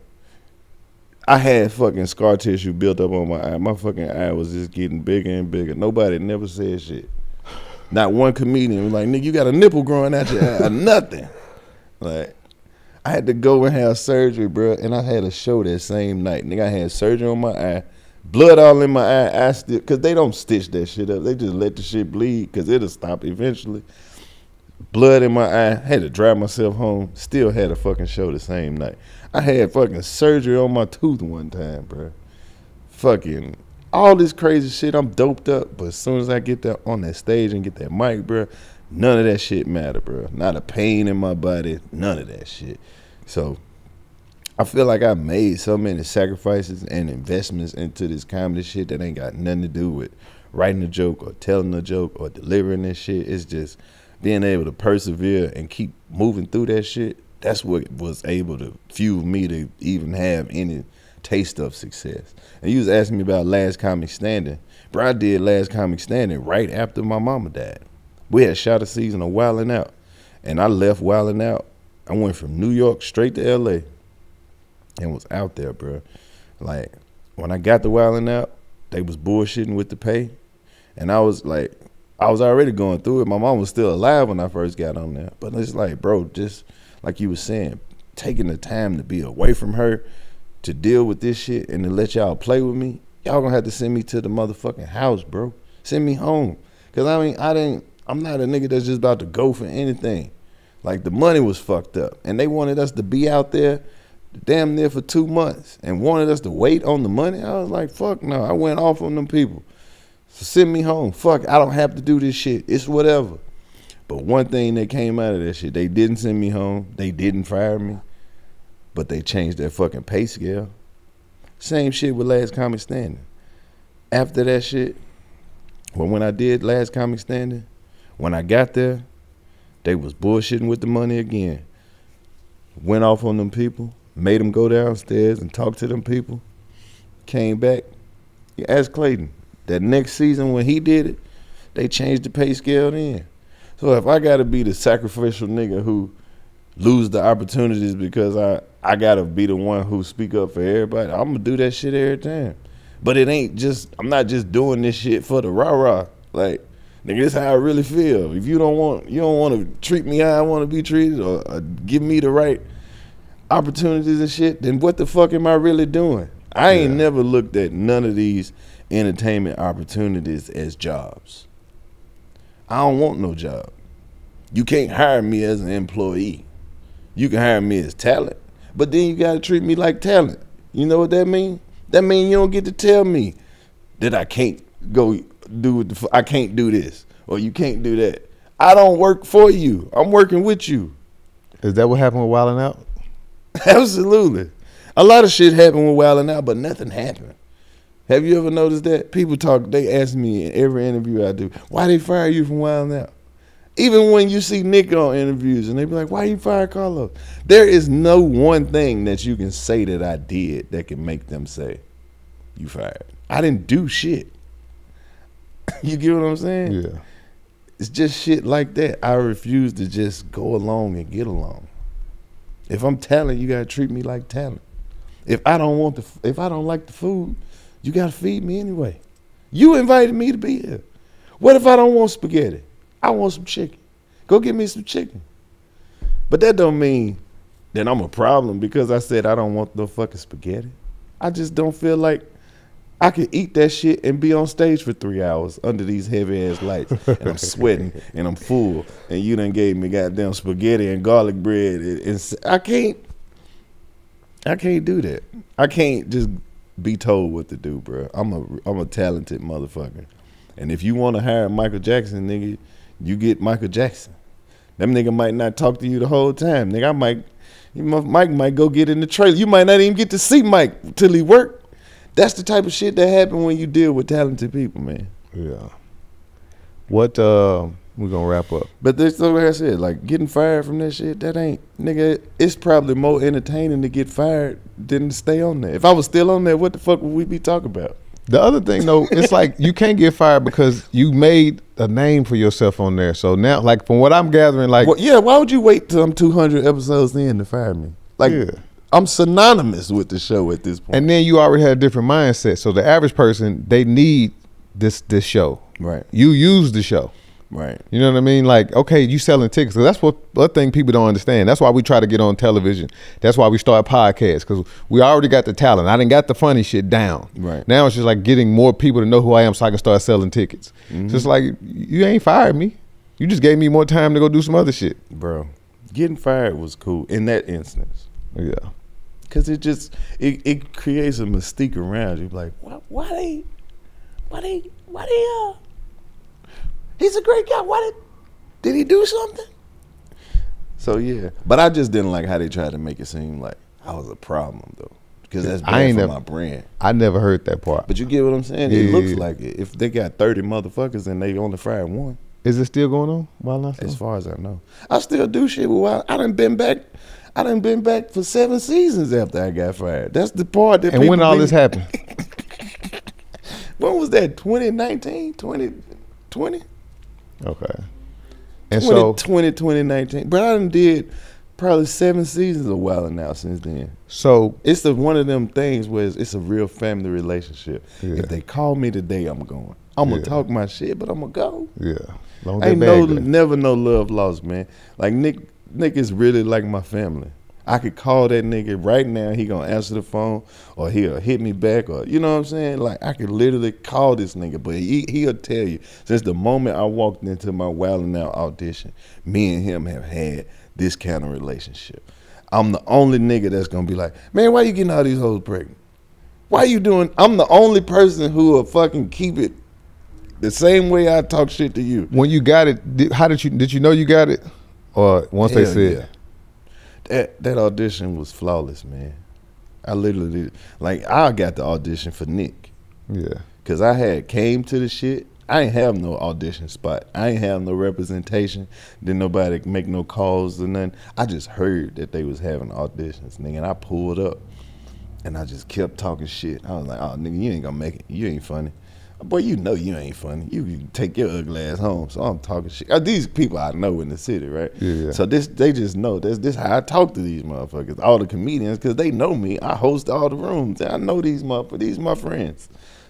I had fucking scar tissue built up on my eye. My fucking eye was just getting bigger and bigger. Nobody never said shit. Not one comedian was like, nigga, you got a nipple growing out your eye. Nothing. Like, I had to go and have surgery, bro, and I had a show that same night. Nigga, I had surgery on my eye, blood all in my eye. I still, because they don't stitch that shit up. They just let the shit bleed, because it'll stop eventually. Blood in my eye, had to drive myself home, still had a fucking show the same night. I had fucking surgery on my tooth one time, bro. Fucking all this crazy shit, I'm doped up, but as soon as I get there on that stage and get that mic, bro, none of that shit matter, bro. Not a pain in my body, none of that shit. So I feel like I made so many sacrifices and investments into this comedy shit that ain't got nothing to do with writing a joke or telling a joke or delivering this shit. It's just being able to persevere and keep moving through that shit. That's what was able to fuel me to even have any taste of success. And you was asking me about Last Comic Standing. Bro, I did Last Comic Standing right after my mama died. We had shot a season of Wildin' Out, and I left Wildin' Out. I went from New York straight to L.A. and was out there, bro. Like, when I got to Wildin' Out, they was bullshitting with the pay, and I was like, I was already going through it. My mom was still alive when I first got on there. But it's like, bro, just like you was saying, taking the time to be away from her to deal with this shit and to let y'all play with me, y'all gonna have to send me to the motherfucking house, bro. Send me home. Because, I mean, I'm not a nigga that's just about to go for anything. Like, the money was fucked up. And they wanted us to be out there damn near for 2 months and wanted us to wait on the money. I was like, fuck no. I went off on them people. So send me home. Fuck, I don't have to do this shit. It's whatever. But one thing that came out of that shit, they didn't send me home. They didn't fire me. But they changed their fucking pay scale. Same shit with Last Comic Standing. After that shit, well, when I did Last Comic Standing, when I got there, they was bullshitting with the money again. Went off on them people, made them go downstairs and talk to them people. Came back. You ask Clayton. That next season when he did it, they changed the pay scale then. So if I got to be the sacrificial nigga who lose the opportunities because I got to be the one who speak up for everybody, I'm going to do that shit every time. But it ain't just, I'm not just doing this shit for the rah-rah. Like, nigga, this is how I really feel. If you don't want to treat me how I want to be treated or give me the right opportunities and shit, then what the fuck am I really doing? I ain't never looked at none of these entertainment opportunities as jobs. I don't want no job. You can't hire me as an employee. You can hire me as talent, but then you gotta treat me like talent. You know what that mean? That mean you don't get to tell me that I can't go do it. I can't do this or you can't do that. I don't work for you. I'm working with you. Is that what happened with Wild 'N Out? Absolutely. A lot of shit happened with Wild 'N Out, but nothing happened. Have you ever noticed that? People talk, they ask me in every interview I do, why they fire you from Wild 'N Out? Even when you see Nick on interviews and they be like, why you fire Karlous? There is no one thing that you can say that I did that can make them say, you fired. I didn't do shit. You get what I'm saying? Yeah. It's just shit like that. I refuse to just go along and get along. If I'm talent, you gotta treat me like talent. If I don't like the food, you gotta feed me anyway. You invited me to be here. What if I don't want spaghetti? I want some chicken. Go get me some chicken. But that don't mean that I'm a problem because I said I don't want no fucking spaghetti. I just don't feel like I could eat that shit and be on stage for 3 hours under these heavy ass lights and I'm sweating and I'm full and you done gave me goddamn spaghetti and garlic bread and I can't do that. I can't just be told what to do, bro. I'm a talented motherfucker. And if you want to hire Michael Jackson, nigga, you get Michael Jackson. Them nigga might not talk to you the whole time. Nigga, Mike might go get in the trailer. You might not even get to see Mike till he work. That's the type of shit that happen when you deal with talented people, man. Yeah. What we're gonna wrap up. But that's like I said, like getting fired from that shit, that ain't, nigga, it's probably more entertaining to get fired than to stay on there. If I was still on there, what the fuck would we be talking about? The other thing though, it's like you can't get fired because you made a name for yourself on there. So now, like from what I'm gathering, like yeah, why would you wait till I'm 200 episodes in to fire me? Like I'm synonymous with the show at this point. And then you already had a different mindset. So the average person, they need this show. Right. You use the show. Right. You know what I mean? Like, okay, you selling tickets. So that's what thing people don't understand. That's why we try to get on television. That's why we start podcasts, because we already got the talent. I done got the funny shit down. Right. Now it's just like getting more people to know who I am so I can start selling tickets. Mm-hmm. Just like, you ain't fired me. You just gave me more time to go do some other shit. Bro, getting fired was cool in that instance. Yeah. Because it creates a mystique around you. Like, why they he's a great guy. Did he do something? So yeah, but I just didn't like how they tried to make it seem like I was a problem though, because that's bad for my brand. I never heard that part. But you get what I'm saying? Yeah, it looks like it. If they got 30 motherfuckers and they only fired one. Is it still going on? Wild 'N Out? As far as I know, I still do shit with Wild. I done been back for 7 seasons after I got fired. That's the part that. And when all this happened? When was that? 2019, 2020. Okay. And 2019. But I done did probably 7 seasons of Wild 'N Out since then. So it's one of them things where it's a real family relationship. Yeah. If they call me today, I'm going. I'm gonna talk my shit, but I'm gonna go. Yeah. Ain't never no love lost, man. Like Nick is really like my family. I could call that nigga right now. He gonna answer the phone, or he'll hit me back, or you know what I'm saying. Like I could literally call this nigga, but he'll tell you since the moment I walked into my Wild 'N Out audition, me and him have had this kind of relationship. I'm the only nigga that's gonna be like, man, why you getting all these hoes pregnant? Why you doing? I'm the only person who will fucking keep it the same way I talk shit to you. When you got it, did you know you got it, or once they said? Yeah. That audition was flawless, man. I literally did. Like, I got the audition for Nick. Yeah. Because I came to the shit. I ain't have no audition spot. I ain't have no representation. Didn't nobody make no calls or nothing. I just heard that they was having auditions, nigga, and I pulled up. And I just kept talking shit. I was like, oh, nigga, you ain't gonna make it. You ain't funny. Boy, you know you ain't funny. You can take your ugly ass home. So I'm talking shit. These people I know in the city, right? Yeah. So they just know. This how I talk to these motherfuckers, all the comedians, because they know me. I host all the rooms. I know these motherfuckers. These my friends.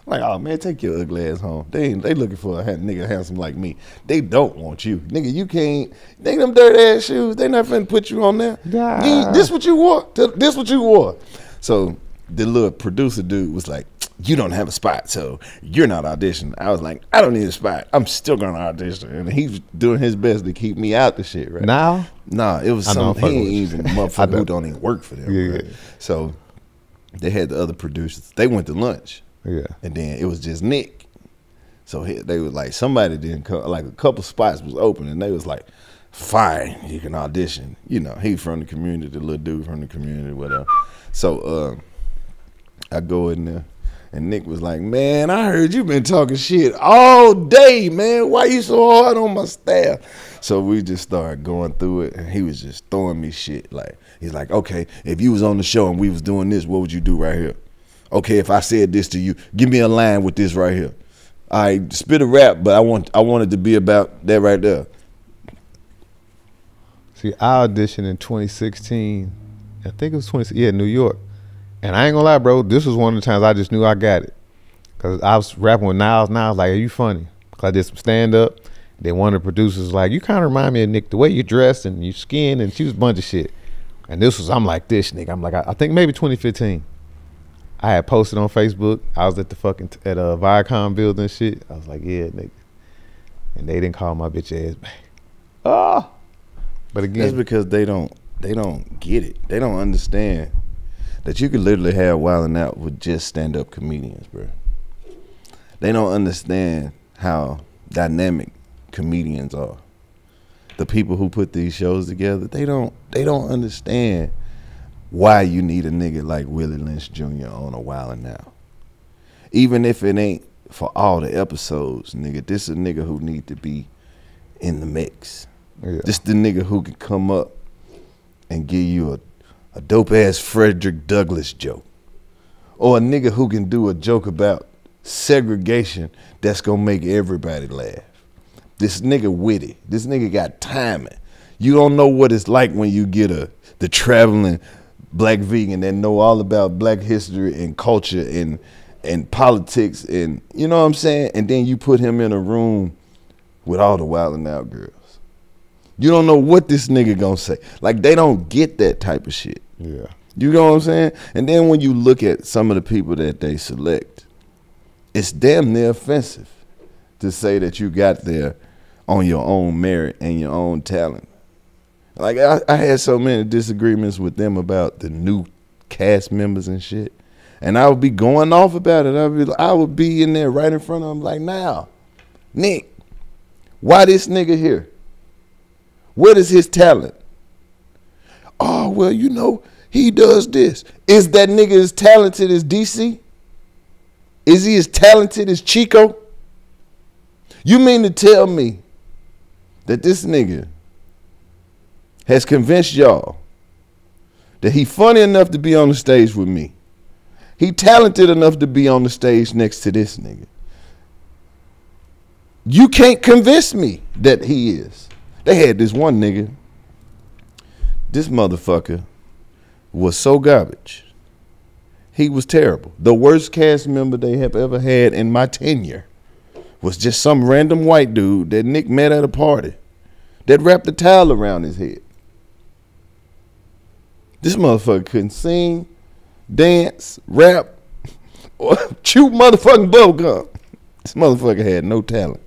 Like, oh man, take your ugly ass home. They looking for a nigga handsome like me. They don't want you, nigga. You can't. They them dirty ass shoes. They not finna put you on there. Nah. This what you wore. This what you wore. So the little producer dude was like, you don't have a spot, so you're not auditioning. I was like, I don't need a spot. I'm still gonna audition. And he's doing his best to keep me out the shit, right? Now? Nah, it was some, he ain't even a motherfucker who don't even work for them. Yeah, right? yeah. So they had the other producers. They went to lunch. Yeah. And then it was just Nick. So they was like, somebody didn't come, like a couple spots was open, and they was like, fine, you can audition. You know, he from the community, the little dude from the community, whatever. So I go in there, and Nick was like, man, I heard you been talking shit all day, man. Why you so hard on my staff? So we just started going through it, and he was just throwing me shit. Like, he's like, okay, if you was on the show and we was doing this, what would you do right here? Okay, if I said this to you, give me a line with this right here. I spit a rap, but I want it to be about that right there. See, I auditioned in 2016. I think it was New York. And I ain't gonna lie, bro, this was one of the times I just knew I got it. Cause I was rapping with Niles. Niles like, are you funny? Cause I did some stand up. Then one of the producers was like, you kind of remind me of Nick, the way you dressed and your skin, and she was a bunch of shit. And this was, I'm like this, nigga. I'm like, I think maybe 2015. I had posted on Facebook. I was at the fucking at a Viacom building and shit. I was like, yeah, nigga. And they didn't call my bitch ass back. Oh, but again, that's because they don't get it. They don't understand that you could literally have Wildin' Out with just stand up comedians, bro. They don't understand how dynamic comedians are. The people who put these shows together, they don't understand why you need a nigga like Willie Lynch Jr. on a Wildin' Out. Even if it ain't for all the episodes, nigga, this is a nigga who need to be in the mix. Yeah. This the nigga who can come up and give you a dope ass Frederick Douglass joke. Or a nigga who can do a joke about segregation that's gonna make everybody laugh. This nigga witty. This nigga got timing. You don't know what it's like when you get the traveling black vegan that know all about black history and culture and politics, and you know what I'm saying? And then you put him in a room with all the Wildin' Out girls. You don't know what this nigga gonna say. Like, they don't get that type of shit. yeah. You know what I'm saying? And then when you look at some of the people that they select, it's damn near offensive to say that you got there on your own merit and your own talent. Like, I had so many disagreements with them about the new cast members and shit. And I would be going off about it. I would be in there right in front of them like, now, Nick, why this nigga here? What is his talent? Oh, well, you know, he does this. Is that nigga as talented as DC? Is he as talented as Chico? You mean to tell me that this nigga has convinced y'all that he funny enough to be on the stage with me? He talented enough to be on the stage next to this nigga. You can't convince me that he is. They had this one nigga. This motherfucker was so garbage. He was terrible. The worst cast member they have ever had in my tenure was just some random white dude that Nick met at a party that wrapped a towel around his head. This motherfucker couldn't sing, dance, rap, or chew motherfucking bubblegum. This motherfucker had no talent.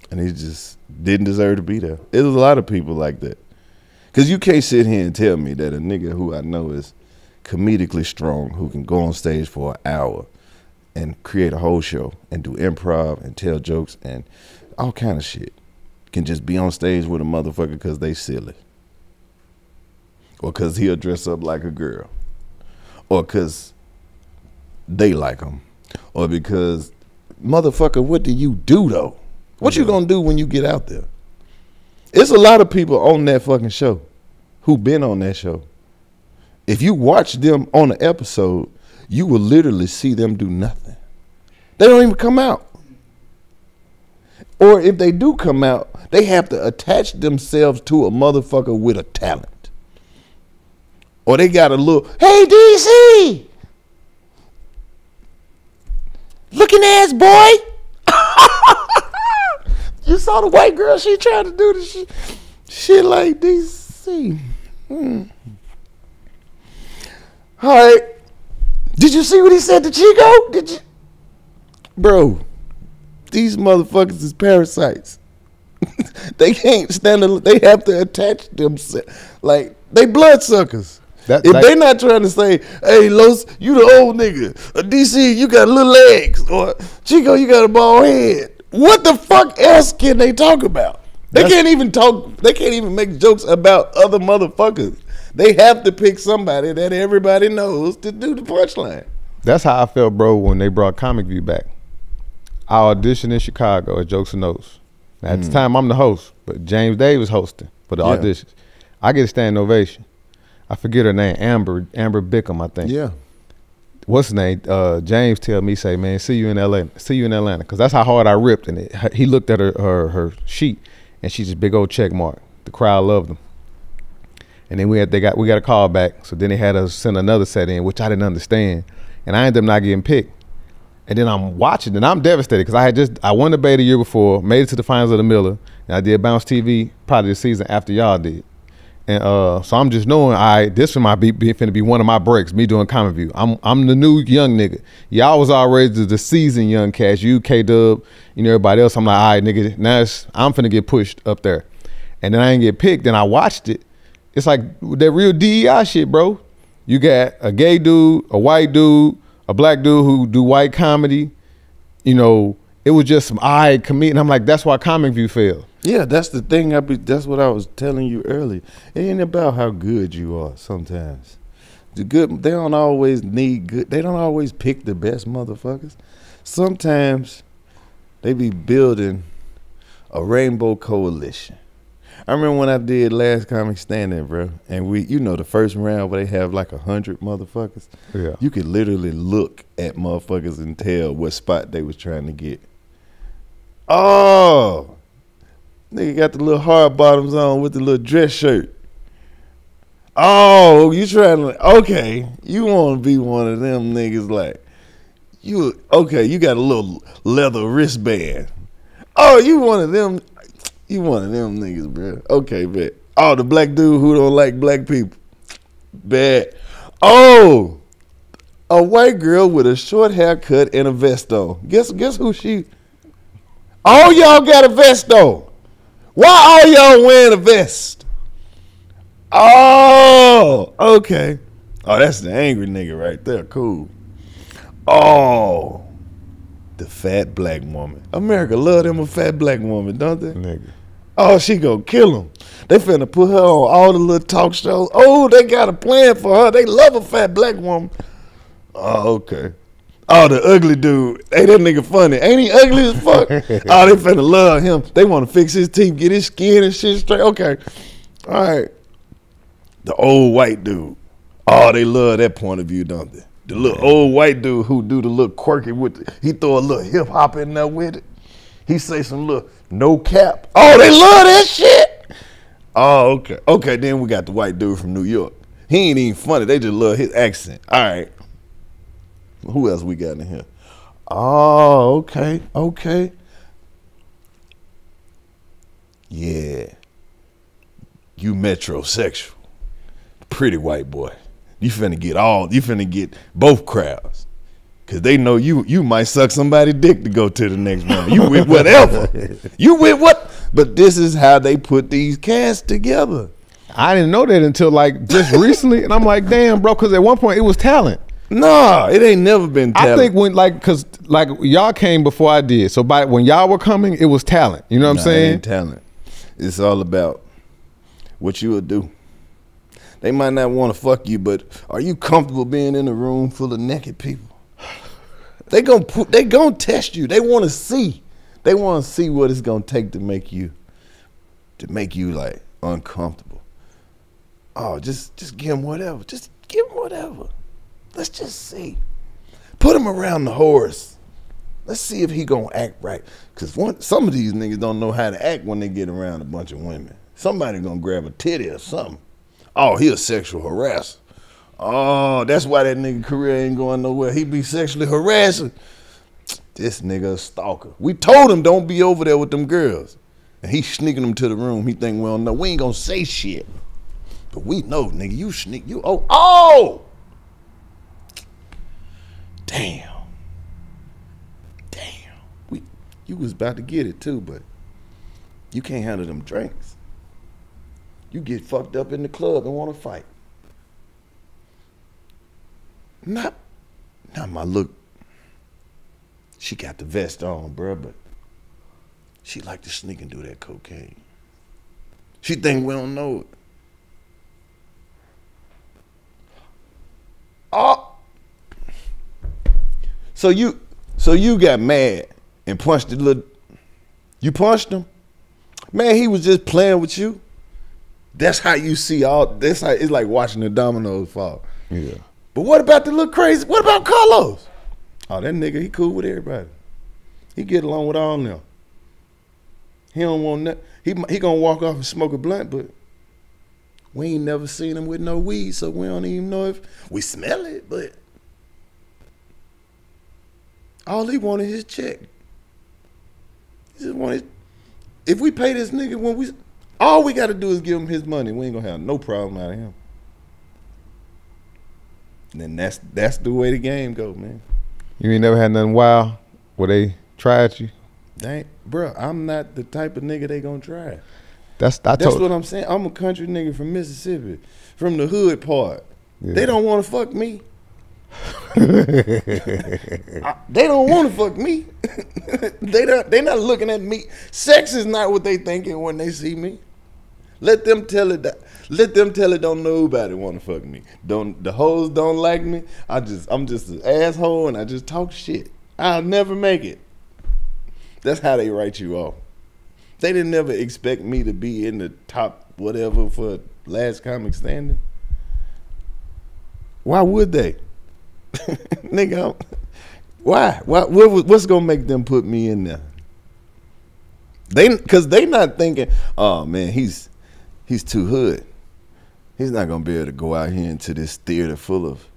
And he just didn't deserve to be there. There's a lot of people like that. Because you can't sit here and tell me that a nigga who I know is comedically strong, who can go on stage for an hour and create a whole show and do improv and tell jokes and all kind of shit, can just be on stage with a motherfucker because they silly. Or because he'll dress up like a girl. Or because they like him. Or because, motherfucker, what do you do though? What you gonna do when you get out there? It's a lot of people on that fucking show who been on that show. If you watch them on an episode, you will literally see them do nothing. They don't even come out. Or if they do come out, they have to attach themselves to a motherfucker with a talent. Or they got a little, hey DC! looking ass boy. You saw the white girl, she tried to do the shit like DC. All right. Did you see what he said to Chico? Did you? Bro, these motherfuckers is parasites. They can't stand it. They have to attach themselves. Like, they bloodsuckers. If they not trying to say, hey, Los, you the old nigga. Or DC, you got little legs. Or Chico, you got a bald head. What the fuck else can they talk about? They can't even talk. They can't even make jokes about other motherfuckers. They have to pick somebody that everybody knows to do the punchline. That's how I felt, bro, when they brought Comic View back. I auditioned in Chicago at Jokes and Notes. Now, at the time, I'm the host, but James Day was hosting for the auditions. I get a standing ovation. I forget her name, Amber Bickham, I think. Yeah. What's his name? James tell me, say, man, see you in Atlanta, because that's how hard I ripped in it. He looked at her sheet, and she's a big old check mark. The crowd loved them. And then we got a call back, so then they had us send another set in, which I didn't understand, and I ended up not getting picked. And then I'm watching, and I'm devastated because I won the beta the year before, made it to the finals of the Miller, and I did Bounce TV probably the season after y'all did. And so I'm just knowing, this might be finna be one of my breaks, me doing Comic View. I'm the new young nigga. Y'all was already the seasoned young cast, you, K-Dub, everybody else. I'm like, all right, nigga, now I'm finna get pushed up there. And then I didn't get picked, then I watched it. It's like that real DEI shit, bro. You got a gay dude, a white dude, a black dude who do white comedy. It was just some comedian. I'm like, that's why Comic View failed. Yeah, that's the thing. That's what I was telling you earlier. It ain't about how good you are sometimes. They don't always need good. They don't always pick the best motherfuckers. Sometimes they be building a rainbow coalition. I remember when I did Last Comic Standing, bro, and the first round where they have like 100 motherfuckers. Yeah. You could literally look at motherfuckers and tell what spot they was trying to get. Oh, nigga got the little hard bottoms on with the little dress shirt. Oh, you trying to, okay, you want to be one of them niggas like, you got a little leather wristband. Oh, you one of them niggas, bro. Okay, bet. Oh, the black dude who don't like black people. Bet. Oh, a white girl with a short haircut and a vest on. Guess who she? All y'all got a vest on. Why all y'all wearing a vest? Oh, okay. Oh, that's the angry nigga right there. Cool. Oh, the fat black woman. America love them a fat black woman, don't they? Nigga. Oh, she gonna kill him. They finna put her on all the little talk shows. Oh, they got a plan for her. They love a fat black woman. Oh, okay. Oh, the ugly dude. Hey, that nigga funny. Ain't he ugly as fuck? Oh, they finna love him. They wanna fix his teeth, get his skin and shit straight. Okay. All right. The old white dude. Oh, they love that point of view, don't they? The little old white dude who do the little quirky he throw a little hip hop in there with it. He say some little no cap. Oh, they love that shit. Oh, okay. Okay, then we got the white dude from New York. He ain't even funny. They just love his accent. All right. Who else we got in here? Oh, okay. Okay. Yeah. You metrosexual. Pretty white boy. You finna get both crowds. Cause they know you might suck somebody's dick to go to the next round. You with whatever. You with what? But this is how they put these casts together. I didn't know that until like just recently, and I'm like, damn, bro. Cause at one point it was talent. Nah, it ain't never been talent. I think cause y'all came before I did. So when y'all were coming, it was talent. You know what I'm saying? It ain't talent. It's all about what you would do. They might not want to fuck you, but are you comfortable being in a room full of naked people? They gonna test you. They want to see. They want to see what it's gonna take to make you like uncomfortable. Oh, just give him whatever. Just give him whatever. Let's just see. Put him around the horse. Let's see if he gonna act right. Cause some of these niggas don't know how to act when they get around a bunch of women. Somebody gonna grab a titty or something. Oh, he a sexual harasser. Oh, that's why that nigga career ain't going nowhere. He be sexually harassing. This nigga a stalker. We told him don't be over there with them girls. And he sneaking them to the room. He think we don't know. We ain't gonna say shit. But we know, nigga, you sneak. You, oh! Damn. You was about to get it too, but you can't handle them drinks. You get fucked up in the club and want to fight. Not my look. She got the vest on, bro, but she like to sneak and do that cocaine. She think we don't know it. Oh. So you got mad and punched the little. You punched him? Man, he was just playing with you. That's how you see all. That's how it's like watching the dominoes fall. Yeah. But what about the little crazy? What about Karlous? Oh, that nigga, he cool with everybody. He get along with all them. He don't want that. He gonna walk off and smoke a blunt, but we ain't never seen him with no weed, so we don't even know if we smell it. But all he wanted his check. He just wanted. If we pay this nigga all we gotta do is give him his money. We ain't gonna have no problem out of him. And then that's the way the game go, man. You ain't never had nothing wild where they tried you? Dang, bro, I'm not the type of nigga they gonna try. That's what I'm saying. I'm a country nigga from Mississippi, from the hood part. Yeah. They don't want to fuck me. They don't want to fuck me. They not looking at me. Sex is not what they thinking when they see me. Let them tell it. Let them tell it. Don't nobody want to fuck me. The hoes don't like me. I'm just an asshole and I just talk shit. I'll never make it. That's how they write you off. They didn't never expect me to be in the top whatever for last comic standing. Why would they? Nigga, why? What's gonna make them put me in there? Cause they not thinking, oh man, he's too hood. He's not gonna be able to go out here into this theater full of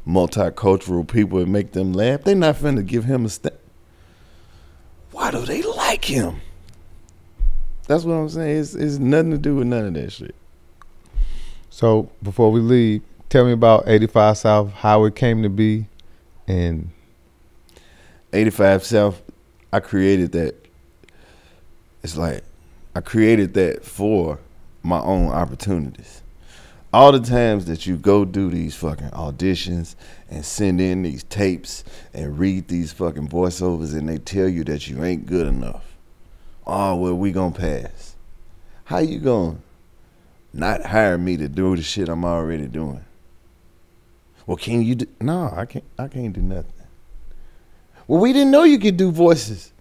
multicultural people and make them laugh. They not finna give him a stand. Why do they like him? That's what I'm saying. It's nothing to do with none of that shit. So before we leave, tell me about 85 South, how it came to be, and 85 South, I created that. It's like I created that for my own opportunities. All the times that you go do these fucking auditions and send in these tapes and read these fucking voiceovers and they tell you that you ain't good enough. Oh, well, we gonna pass. How you gonna not hire me to do the shit I'm already doing? Well, can you do? No, I can't do nothing. Well, we didn't know you could do voices.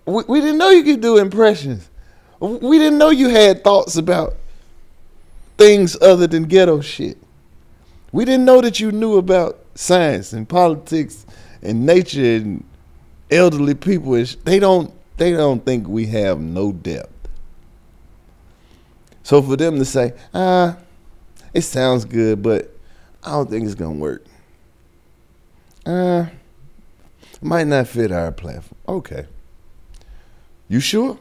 We didn't know you could do impressions. We didn't know you had thoughts about things other than ghetto shit. We didn't know that you knew about science and politics and nature and elderly people. They don't think we have no depth. So for them to say, it sounds good, but I don't think it's gonna work. It might not fit our platform. Okay. You sure?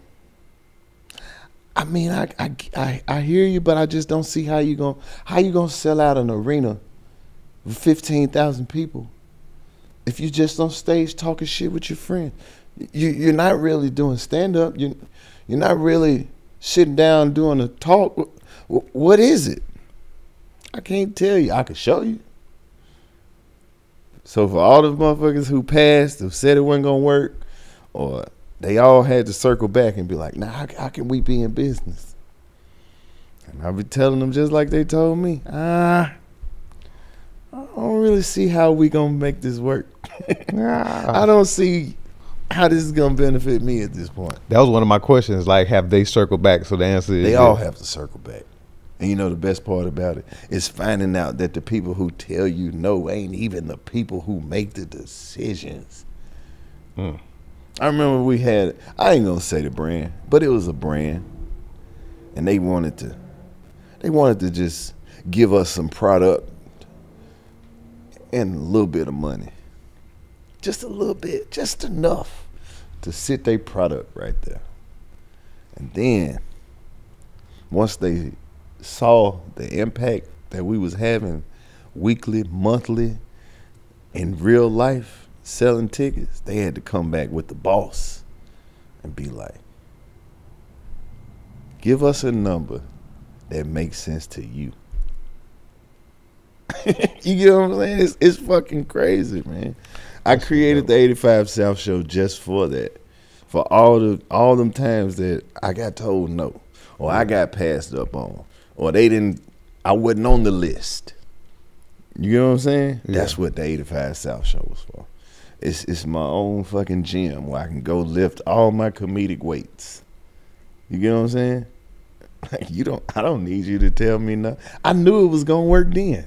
I mean, I hear you, but I just don't see how you gonna sell out an arena with 15,000 people if you just on stage talking shit with your friend. You're not really doing stand up. You're not really sitting down doing a talk. What is it? I can't tell you. I can show you. So for all the motherfuckers who passed, who said it wasn't gonna work, or they all had to circle back and be like, nah, how can we be in business? And I'll be telling them just like they told me, I don't really see how we gonna make this work. I don't see how this is gonna benefit me at this point. That was one of my questions, like, have they circled back? So the answer is they all have to circle back. And you know the best part about it is finding out that the people who tell you no ain't even the people who make the decisions. I remember we had, I ain't gonna say the brand, but it was a brand, and they wanted to just give us some product and a little bit of money. just a little bit, just enough to sit their product right there. And then once they saw the impact that we was having weekly, monthly, in real life, selling tickets, they had to come back with the boss and be like, give us a number that makes sense to you. You get what I'm saying? It's fucking crazy, man. I created the 85 South Show just for that. For all them times that I got told no, or I got passed up on, or I wasn't on the list. You get what I'm saying? Yeah. That's what the 85 South Show was for. It's my own fucking gym where I can go lift all my comedic weights. You get what I'm saying? Like I don't need you to tell me nothing. I knew it was gonna work then.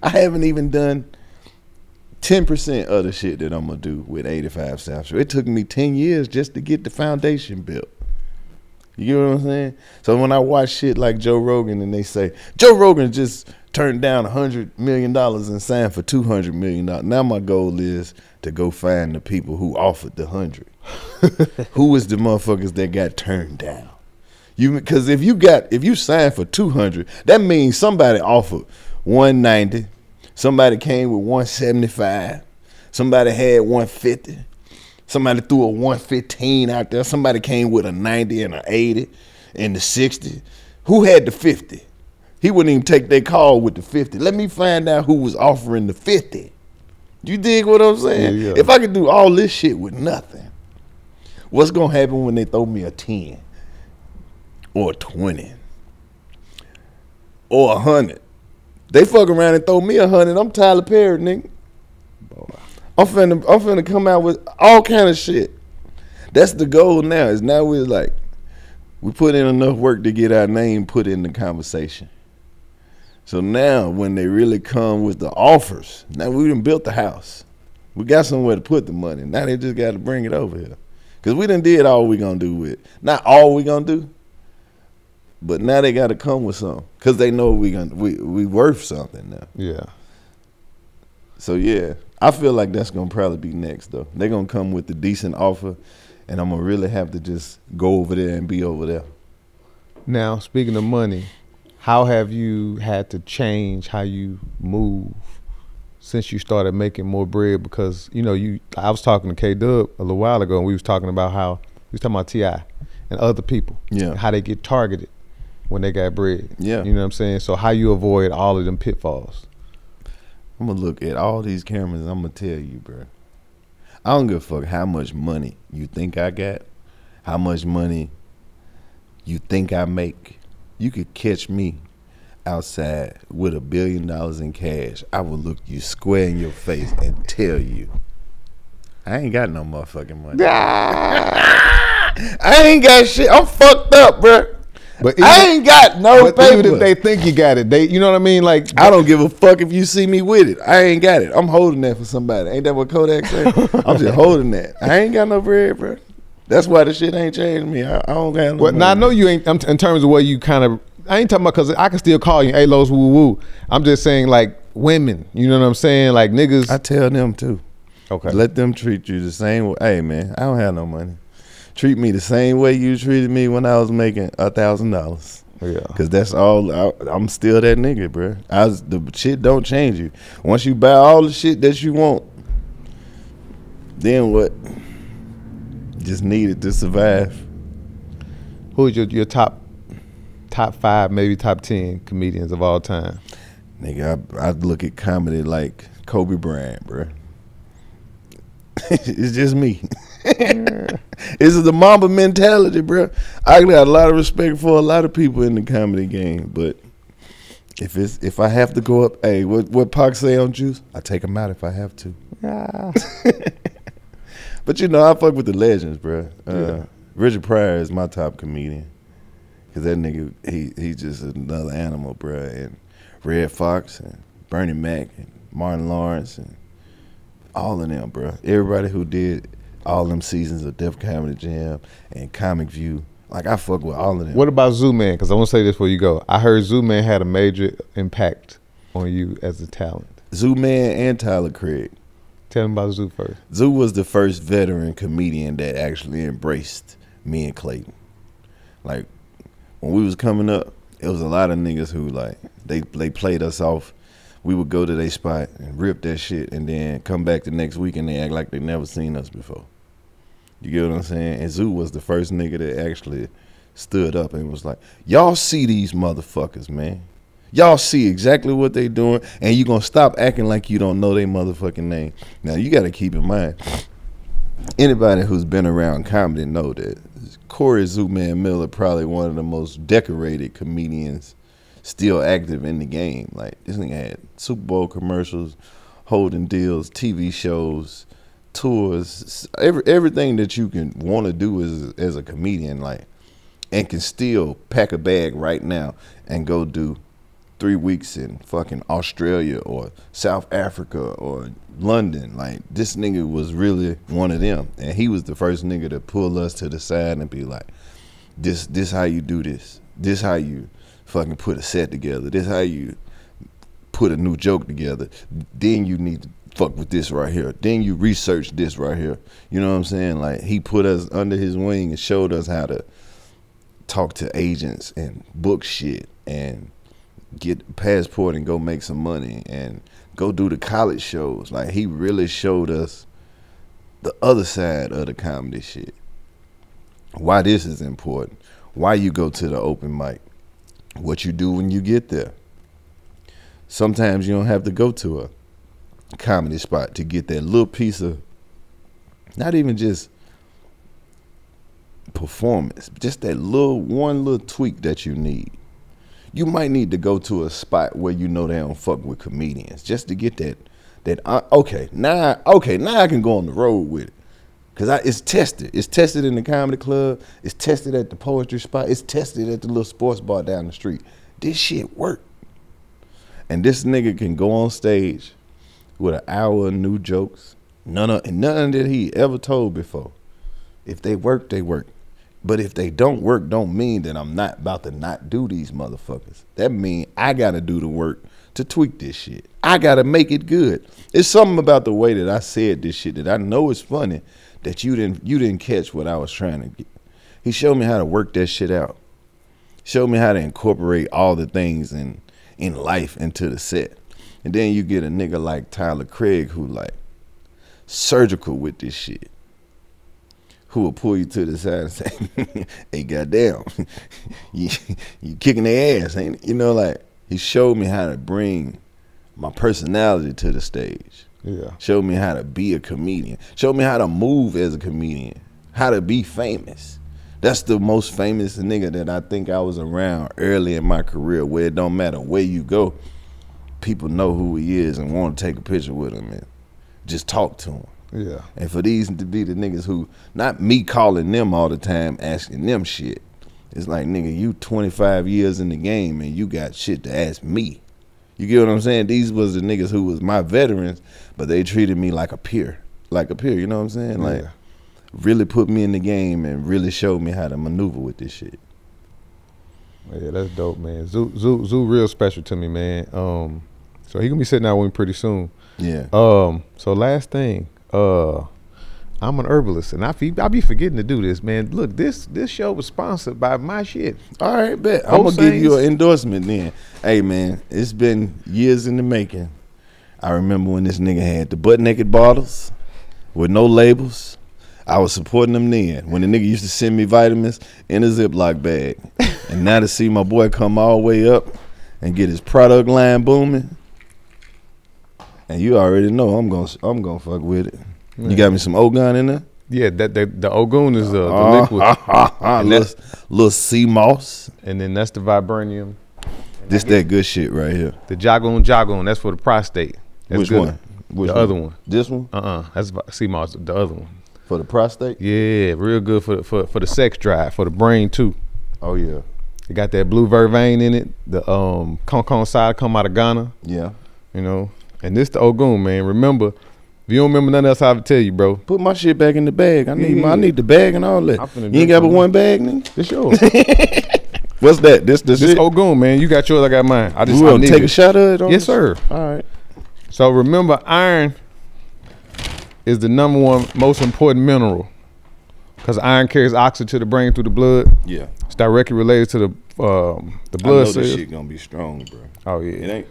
I haven't even done 10% of the shit that I'm gonna do with 85 South Show. It took me 10 years just to get the foundation built. You get what I'm saying? So when I watch shit like Joe Rogan and they say, Joe Rogan just turned down $100 million and signed for $200 million. Now my goal is to go find the people who offered the 100. Who is the motherfuckers that got turned down? Because if you signed for 200, that means somebody offered 190. Somebody came with 175. Somebody had 150. Somebody threw a 115 out there. Somebody came with a 90 and an 80 and the 60. Who had the 50? He wouldn't even take their call with the 50. Let me find out who was offering the 50. You dig what I'm saying? Yeah. If I could do all this shit with nothing, what's gonna happen when they throw me a 10 or a 20 or 100? They fuck around and throw me 100. I'm Tyler Perry, nigga. Boy. I'm finna come out with all kind of shit. That's the goal now. Is now we're like, we put in enough work to get our name put in the conversation. So now when they really come with the offers, now we done built the house. We got somewhere to put the money. Now they just got to bring it over here. Because we done did all we gonna do with. Not all we gonna do, but now they got to come with something. Because they know we worth something now. Yeah. So yeah, I feel like that's gonna probably be next though. They're gonna come with a decent offer, and I'm gonna really have to just go over there and be over there. Now, speaking of money, how have you had to change how you move since you started making more bread? Because I was talking to K-Dub a little while ago, and we was talking about T.I. and other people, and how they get targeted when they got bread. Yeah, you know what I'm saying. So how you avoid all of them pitfalls? I'm gonna look at all these cameras. I'm gonna tell you, bro. I don't give a fuck how much money you think I got, how much money you think I make. You could catch me outside with $1 billion in cash. I will look you square in your face and tell you, I ain't got no motherfucking money. I ain't got shit. I'm fucked up, bro. But I ain't got no paper. Even if they think you got it, you know what I mean? Like, I don't give a fuck if you see me with it. I ain't got it. I'm holding that for somebody. Ain't that what Kodak said? I'm just holding that. I ain't got no bread, bro. That's why the shit ain't changed me. I don't got no money. Now, I know you ain't, in terms of what you kind of, I ain't talking about, because I can still call you, hey, Los, woo, woo. I'm just saying, like, women, you know what I'm saying? Like, niggas. I tell them, too. Okay. Let them treat you the same way. Hey, man, I don't have no money. Treat me the same way you treated me when I was making $1,000. Yeah. Because that's all, I'm still that nigga, bro. The shit don't change you. Once you buy all the shit that you want, then what? Just need it to survive. Who's your top 5, maybe top 10 comedians of all time? Nigga, I look at comedy like Kobe Bryant, bro. It's just me. It's the Mamba mentality, bro. I got a lot of respect for a lot of people in the comedy game, but if I have to go up, hey, what Pac say on Juice? I take him out if I have to. Yeah. But I fuck with the legends, bro. Richard Pryor is my top comedian, cause that nigga he's just another animal, bro. And Red Fox and Bernie Mac and Martin Lawrence and all of them, bro. Everybody who did all them seasons of Def Comedy Jam and Comic View, like I fuck with all of them. What about Zoo Man? Because I want to say this before you go. I heard Zoo Man had a major impact on you as a talent. Zoo Man and Tyler Craig. Tell him about Zoo first. Zoo was the first veteran comedian that actually embraced me and Clayton. Like, when we was coming up, it was a lot of niggas who, like, they played us off. We would go to their spot and rip that shit and then come back the next week and they act like they never seen us before. You get what I'm saying? And Zoo was the first nigga that actually stood up and was like, y'all see these motherfuckers, man. Y'all see exactly what they doing, and you gonna stop acting like you don't know their motherfucking name. Now, you gotta keep in mind, anybody who's been around comedy know that Corey Zooman Miller probably one of the most decorated comedians still active in the game. Like, this nigga had Super Bowl commercials, holding deals, TV shows, tours, everything that you can want to do as a comedian, like, and can still pack a bag right now and go do 3 weeks in fucking Australia or South Africa or London. Like, this nigga was really one of them, and he was the first nigga to pull us to the side and be like, this how you do this how you fucking put a set together, this how you put a new joke together, then you need to fuck with this right here, then you research this right here. You know what I'm saying? Like, he put us under his wing and showed us how to talk to agents and book shit and get a passport and go make some money and go do the college shows. Like, he really showed us the other side of the comedy shit. Why this is important. Why you go to the open mic. What you do when you get there. Sometimes you don't have to go to a comedy spot to get that little piece of, not even just performance, just that one little tweak that you need. You might need to go to a spot where you know they don't fuck with comedians just to get okay, now I can go on the road with it. Cause it's tested. It's tested in the comedy club. It's tested at the poetry spot. It's tested at the little sports bar down the street. This shit work. And this nigga can go on stage with an hour of new jokes. Nothing that he ever told before. If they work, they work. But if they don't work, don't mean that I'm not about to not do these motherfuckers. That mean I gotta do the work to tweak this shit. I gotta make it good. It's something about the way that I said this shit that I know is funny that you didn't catch what I was trying to get. He showed me how to work that shit out. Showed me how to incorporate all the things in life into the set. And then you get a nigga like Tyler Craig who like surgical with this shit. Who will pull you to the side and say, hey, goddamn, you kicking their ass, ain't it? You know, like, he showed me how to bring my personality to the stage. Yeah. Showed me how to be a comedian. Showed me how to move as a comedian. How to be famous. That's the most famous nigga that I think I was around early in my career, where it don't matter where you go, people know who he is and want to take a picture with him and just talk to him. Yeah. And for these to be the niggas who, not me calling them all the time, asking them shit. It's like, nigga, you 25 years in the game and you got shit to ask me. You get what I'm saying? These was the niggas who was my veterans, but they treated me like a peer. Like a peer, you know what I'm saying? Yeah. Like, really put me in the game and really showed me how to maneuver with this shit. Yeah, that's dope, man. Zoo real special to me, man. So he gonna be sitting out with me pretty soon. Yeah. So last thing, I'm an herbalist, and I be forgetting to do this, man. Look, this show was sponsored by my shit. All right, bet. I'm gonna give you an endorsement then. Hey, man, it's been years in the making. I remember when this nigga had the butt naked bottles with no labels. I was supporting them then. When the nigga used to send me vitamins in a Ziploc bag, and now to see my boy come all the way up and get his product line booming, and you already know I'm gonna fuck with it. Yeah. You got me some Ogun in there? Yeah, the Ogun is the liquid. Little sea moss. And then that's the vibranium. This that good shit right here. The Jagun, that's for the prostate. That's Which good. one? Which the other one. This one? That's sea moss, the other one. For the prostate? Yeah, real good for the sex drive, for the brain too. Oh yeah. It got that blue vervain in it. The concon side come out of Ghana. Yeah. You know. And this the Ogun, man. Remember, if you don't remember nothing else I have to tell you, bro. Put my shit back in the bag. I need the bag and all that. You ain't got but one bag, nigga? This yours. What's that? This Ogun, man. You got yours, I got mine. I need take a shot of it? Yes, sir. All right. So remember, iron is the #1 most important mineral because iron carries oxygen to the brain through the blood. Yeah. It's directly related to the blood I know cells. this shit gonna be strong, bro. Oh yeah. It ain't.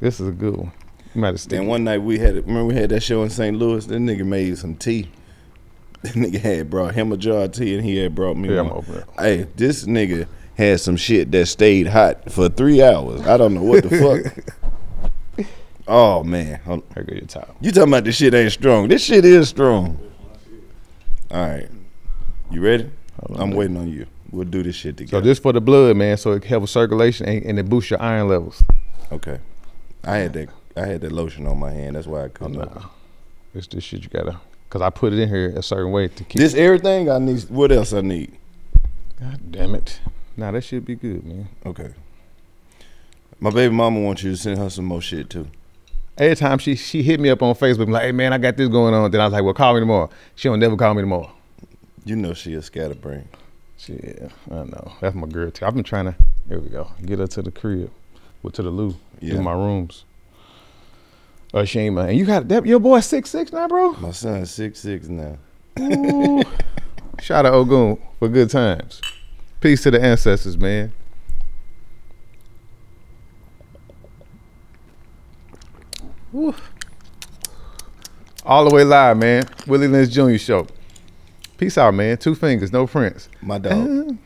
This is a good one. You might have stick. And one night we had that show in St. Louis. That nigga made some tea. That nigga had brought him a jar of tea and he had brought me one. Hey, this nigga had some shit that stayed hot for 3 hours. I don't know what the fuck. Oh man. I get your top. You talking about this shit ain't strong. This shit is strong. All right. You ready? I'm waiting on you. We'll do this shit together. So this for the blood, man, so it helps circulation and it boosts your iron levels. Okay. I had that lotion on my hand. That's why I couldn't. It's this shit you gotta, cause I put it in here a certain way to keep. This everything I need. What else I need? God damn it! Nah, that should be good, man. Okay. My baby mama wants you to send her some more shit too. Every time she hit me up on Facebook, like, hey man, I got this going on. Then I was like, well, call me tomorrow. She don't never call me tomorrow. You know she a scatterbrain. Shit, I know. That's my girl too. I've been trying to. Here we go. Get her to the crib, or to the loo. Yeah. In my rooms. Shame, and you got that. Your boy 6'6" now, bro. My son's 6'6" now. Ooh. Shout out Ogun for good times. Peace to the ancestors, man. Woo. All the way live, man. Willie Lynch Jr. show. Peace out, man. 2 fingers, no prints. My dog.